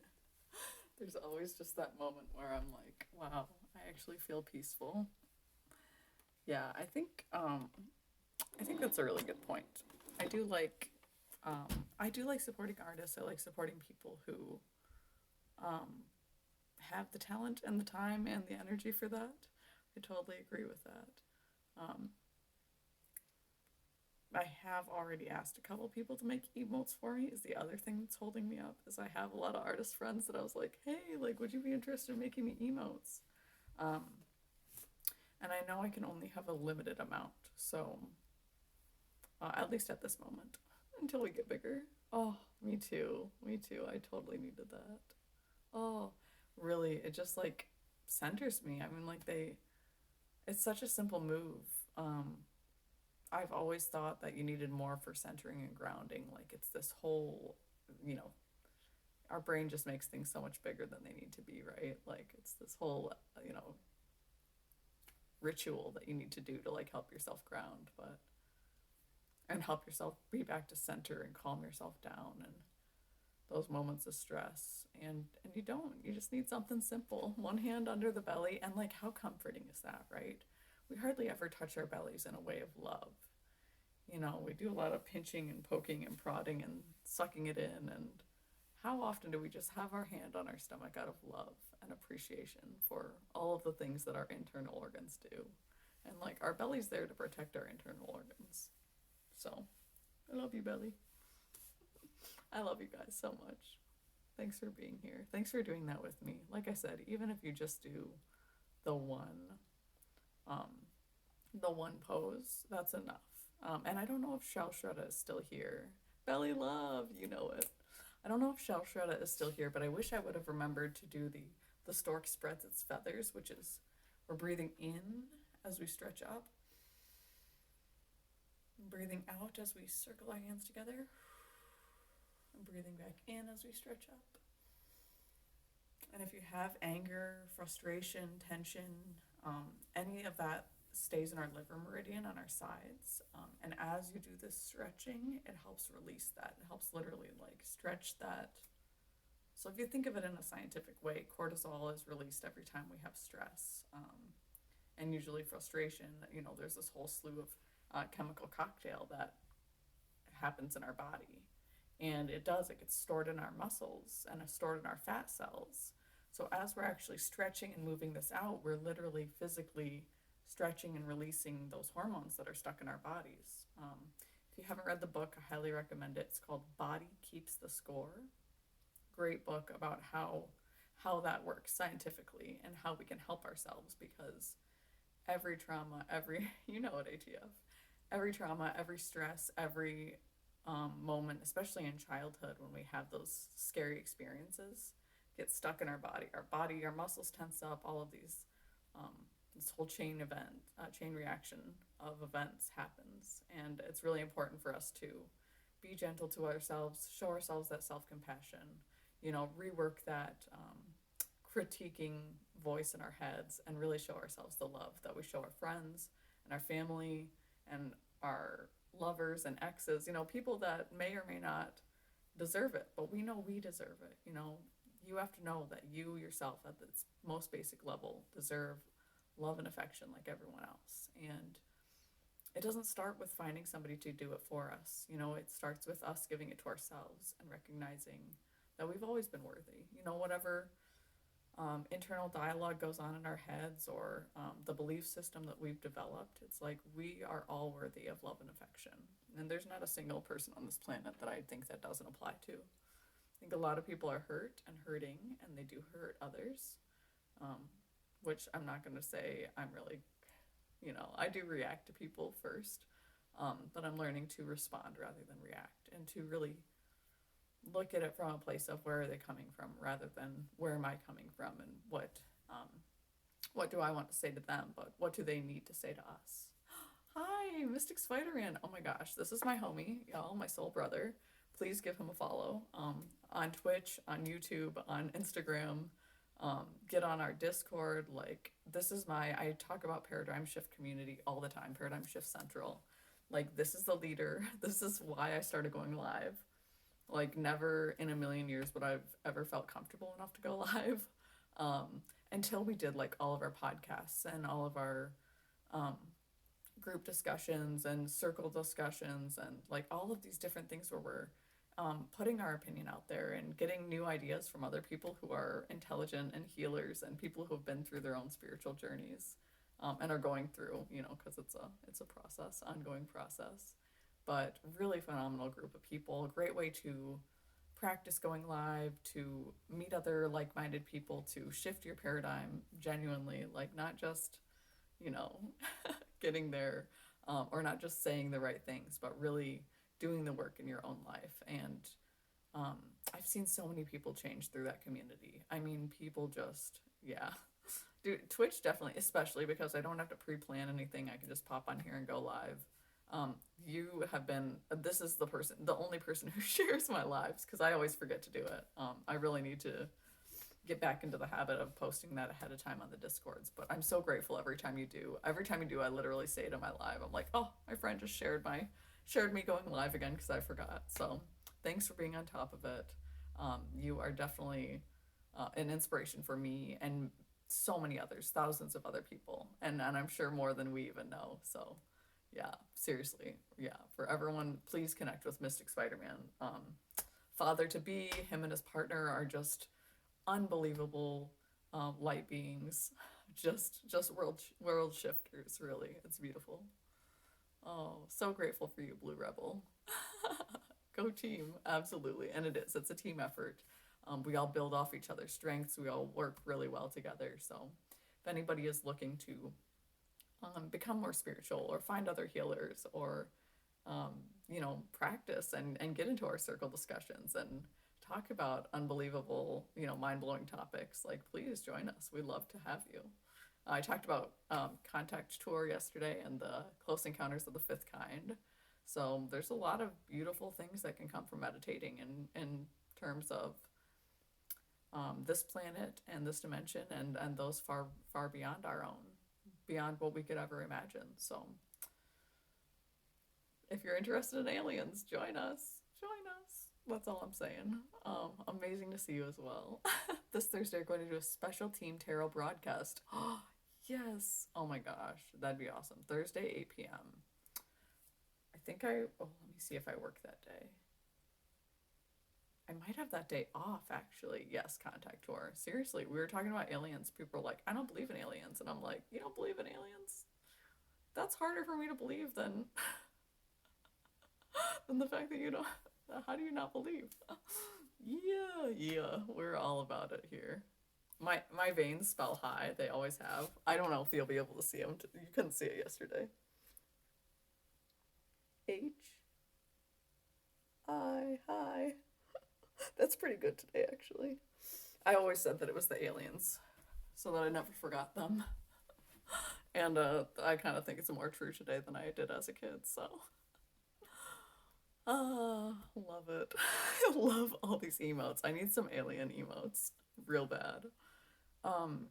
There's always just that moment where I'm like, wow, I actually feel peaceful. Yeah, I think that's a really good point. I do like supporting artists. I like supporting people who have the talent and the time and the energy for that. I totally agree with that. I have already asked a couple people to make emotes for me. Is the other thing that's holding me up is I have a lot of artist friends that I was like, hey, like, would you be interested in making me emotes? And I know I can only have a limited amount, so at least at this moment, until we get bigger. Oh, me too. I totally needed that. Oh, really, it just like centers me. I mean, like it's such a simple move. I've always thought that you needed more for centering and grounding. Like it's this whole, our brain just makes things so much bigger than they need to be, right? Like it's this whole, ritual that you need to do to like help yourself ground, and help yourself be back to center and calm yourself down and those moments of stress. And you just need something simple. One hand under the belly, and like how comforting is that, right? We hardly ever touch our bellies in a way of love. We do a lot of pinching and poking and prodding and sucking it in. And how often do we just have our hand on our stomach out of love and appreciation for all of the things that our internal organs do? And like our belly's there to protect our internal organs. So I love you, belly. I love you guys so much. Thanks for being here. Thanks for doing that with me. Like I said, even if you just do the one pose, that's enough. And I don't know if Shell Shredda is still here. Belly love, you know it. I don't know if Shell Shredda is still here, but I wish I would have remembered to do the stork spreads its feathers, which is we're breathing in as we stretch up. Breathing out as we circle our hands together. And breathing back in as we stretch up. And if you have anger, frustration, tension, any of that stays in our liver meridian on our sides. And as you do this stretching, it helps release that. It helps literally like stretch that. So if you think of it in a scientific way, cortisol is released every time we have stress. And usually frustration, there's this whole slew of chemical cocktail that happens in our body. And it gets stored in our muscles and it's stored in our fat cells. So as we're actually stretching and moving this out, we're literally physically stretching and releasing those hormones that are stuck in our bodies. If you haven't read the book, I highly recommend it. It's called Body Keeps the Score. Great book about how that works scientifically and how we can help ourselves, because every trauma, at ATF, every trauma, every stress, every moment, especially in childhood when we have those scary experiences, get stuck in our body, our muscles tense up, all of these, this whole chain reaction of events happens. And it's really important for us to be gentle to ourselves, show ourselves that self-compassion, rework that critiquing voice in our heads, and really show ourselves the love that we show our friends and our family and our lovers and exes, people that may or may not deserve it, but we know we deserve it. You have to know that you yourself at its most basic level deserve love and affection like everyone else. And it doesn't start with finding somebody to do it for us. It starts with us giving it to ourselves and recognizing that we've always been worthy. Whatever internal dialogue goes on in our heads, or the belief system that we've developed, it's like we are all worthy of love and affection. And there's not a single person on this planet that I think that doesn't apply to. I think a lot of people are hurt and hurting, and they do hurt others, which I'm not going to say I'm really, I do react to people first, but I'm learning to respond rather than react, and to really look at it from a place of where are they coming from rather than where am I coming from, and what do I want to say to them, but what do they need to say to us. Hi, Mystic Spider-Man. Oh my gosh, this is my homie, y'all, my soul brother. Please give him a follow on Twitch, on YouTube, on Instagram. Get on our Discord. Like, I talk about Paradigm Shift community all the time, Paradigm Shift Central. Like, this is the leader. This is why I started going live. Like, never in a million years would I've ever felt comfortable enough to go live, until we did like all of our podcasts and all of our group discussions and circle discussions, and like all of these different things where we're putting our opinion out there and getting new ideas from other people who are intelligent and healers, and people who have been through their own spiritual journeys, and are going through, because it's a process, ongoing process. But really phenomenal group of people. A great way to practice going live, to meet other like-minded people, to shift your paradigm genuinely, like not just, getting there, or not just saying the right things, but really doing the work in your own life. And I've seen so many people change through that community. I mean, people just, yeah. Dude, Twitch definitely, especially because I don't have to pre-plan anything. I can just pop on here and go live. You have been, this is the only person who shares my lives, because I always forget to do it. I really need to get back into the habit of posting that ahead of time on the Discords, but I'm so grateful every time you do. Every time you do, I literally say to my live, I'm like, oh, my friend just shared me going live again because I forgot. So thanks for being on top of it. You are definitely an inspiration for me and so many others, thousands of other people, and I'm sure more than we even know. So yeah, seriously, yeah, for everyone, please connect with Mystic Spider-Man. Father to be, him and his partner are just unbelievable light beings, just world shifters. Really, it's beautiful. Oh, so grateful for you, Blue Rebel. Go team, absolutely. And it's a team effort. We all build off each other's strengths. We all work really well together. So if anybody is looking to become more spiritual, or find other healers, or practice and get into our circle discussions and talk about unbelievable, mind-blowing topics, like, please join us. We'd love to have you. I talked about Contact Tour yesterday and the Close Encounters of the Fifth Kind. So there's a lot of beautiful things that can come from meditating in terms of this planet and this dimension and those far beyond our own, beyond what we could ever imagine. So if you're interested in aliens, join us. Join us. That's all I'm saying. Amazing to see you as well. This Thursday, we're going to do a special Team Tarot broadcast. Yes. Oh my gosh. That'd be awesome. Thursday, 8 p.m. let me see if I work that day. I might have that day off, actually. Yes, contact tour. Seriously, we were talking about aliens. People are like, I don't believe in aliens. And I'm like, you don't believe in aliens? That's harder for me to believe than than the fact that you don't. How do you not believe? Yeah, we're all about it here. My veins spell high. They always have. I don't know if you'll be able to see them. You couldn't see it yesterday. H I hi. That's pretty good today, actually. I always said that it was the aliens, so that I never forgot them. And I kind of think it's more true today than I did as a kid. So, love it. I love all these emotes. I need some alien emotes, real bad. Um,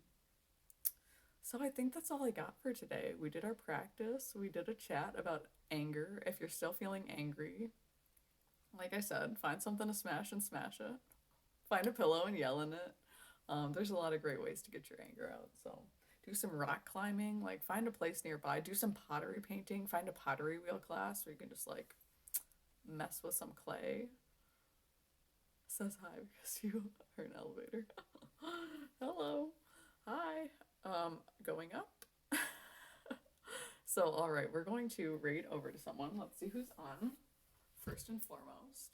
so I think that's all I got for today. We did our practice. We did a chat about anger. If you're still feeling angry, like I said, find something to smash and smash it. Find a pillow and yell in it. There's a lot of great ways to get your anger out. So do some rock climbing, like find a place nearby. Do some pottery painting. Find a pottery wheel class where you can just like mess with some clay. Says hi because you are an elevator. Hello. Hi. Going up. So, all right, we're going to raid over to someone. Let's see who's on first and foremost.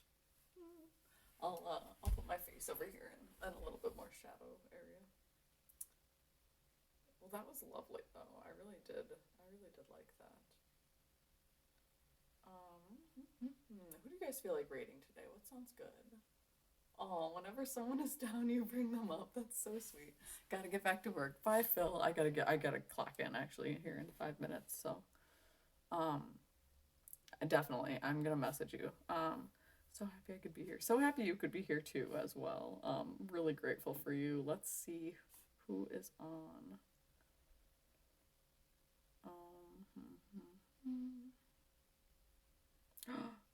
I'll put my face over here in a little bit more shadow area. Well, that was lovely though. I really did like that. Who do you guys feel like rating today? What sounds good? Oh, whenever someone is down, you bring them up. That's so sweet. Gotta get back to work. Bye, Phil. I gotta clock in actually here in 5 minutes. So, definitely, I'm gonna message you. So happy I could be here. So happy you could be here too as well. Really grateful for you. Let's see who is on.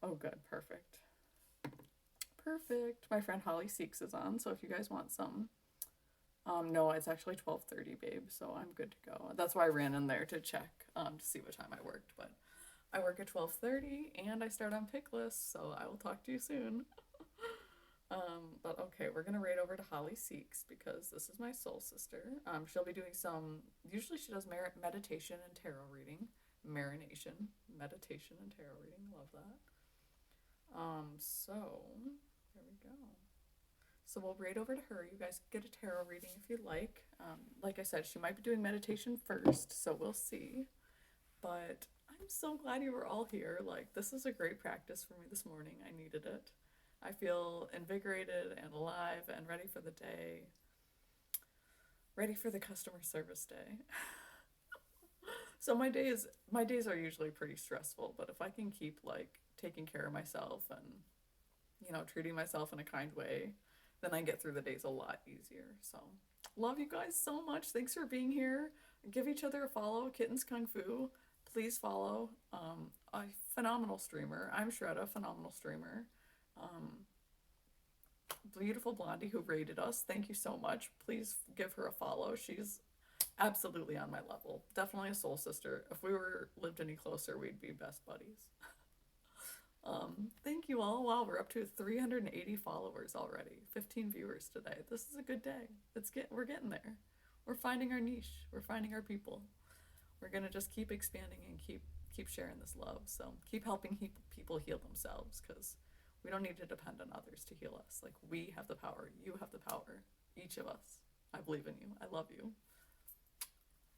Oh, good. Perfect. Perfect. My friend Holly Seeks is on, so if you guys want some. No, it's actually 12:30, babe, so I'm good to go. That's why I ran in there to check to see what time I worked, but I work at 12:30 and I start on pick list, so I will talk to you soon. But okay, we're gonna raid over to Holly Seeks because this is my soul sister. She'll be doing usually she does meditation and tarot reading. Marination, meditation and tarot reading, love that. So there we go. So we'll raid over to her. You guys get a tarot reading if you like. Like I said, she might be doing meditation first, so we'll see. But I'm so glad you were all here. Like, this is a great practice for me this morning. I needed it. I feel invigorated and alive and ready for the day. Ready for the customer service day. So my days are usually pretty stressful, but if I can keep like taking care of myself and treating myself in a kind way, then I get through the days a lot easier. So, love you guys so much. Thanks for being here. Give each other a follow. Kittens Kung Fu. Please follow. A phenomenal streamer. I'm Shredda, phenomenal streamer. Beautiful Blondie who rated us. Thank you so much. Please give her a follow. She's absolutely on my level. Definitely a soul sister. If we lived any closer, we'd be best buddies. Thank you all. Wow, we're up to 380 followers already. 15 viewers today. This is a good day. We're getting there. We're finding our niche. We're finding our people. We're gonna just keep expanding and keep sharing this love. So keep helping people heal themselves because we don't need to depend on others to heal us. Like, we have the power. You have the power. Each of us. I believe in you. I love you.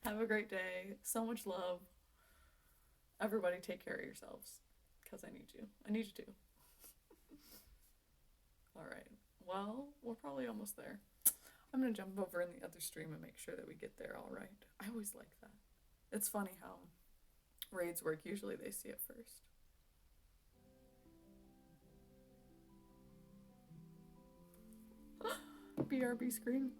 Have a great day. So much love. Everybody take care of yourselves because I need you. I need you to. All right. Well, we're probably almost there. I'm going to jump over in the other stream and make sure that we get there all right. I always like that. It's funny how raids work. Usually they see it first. BRB screen.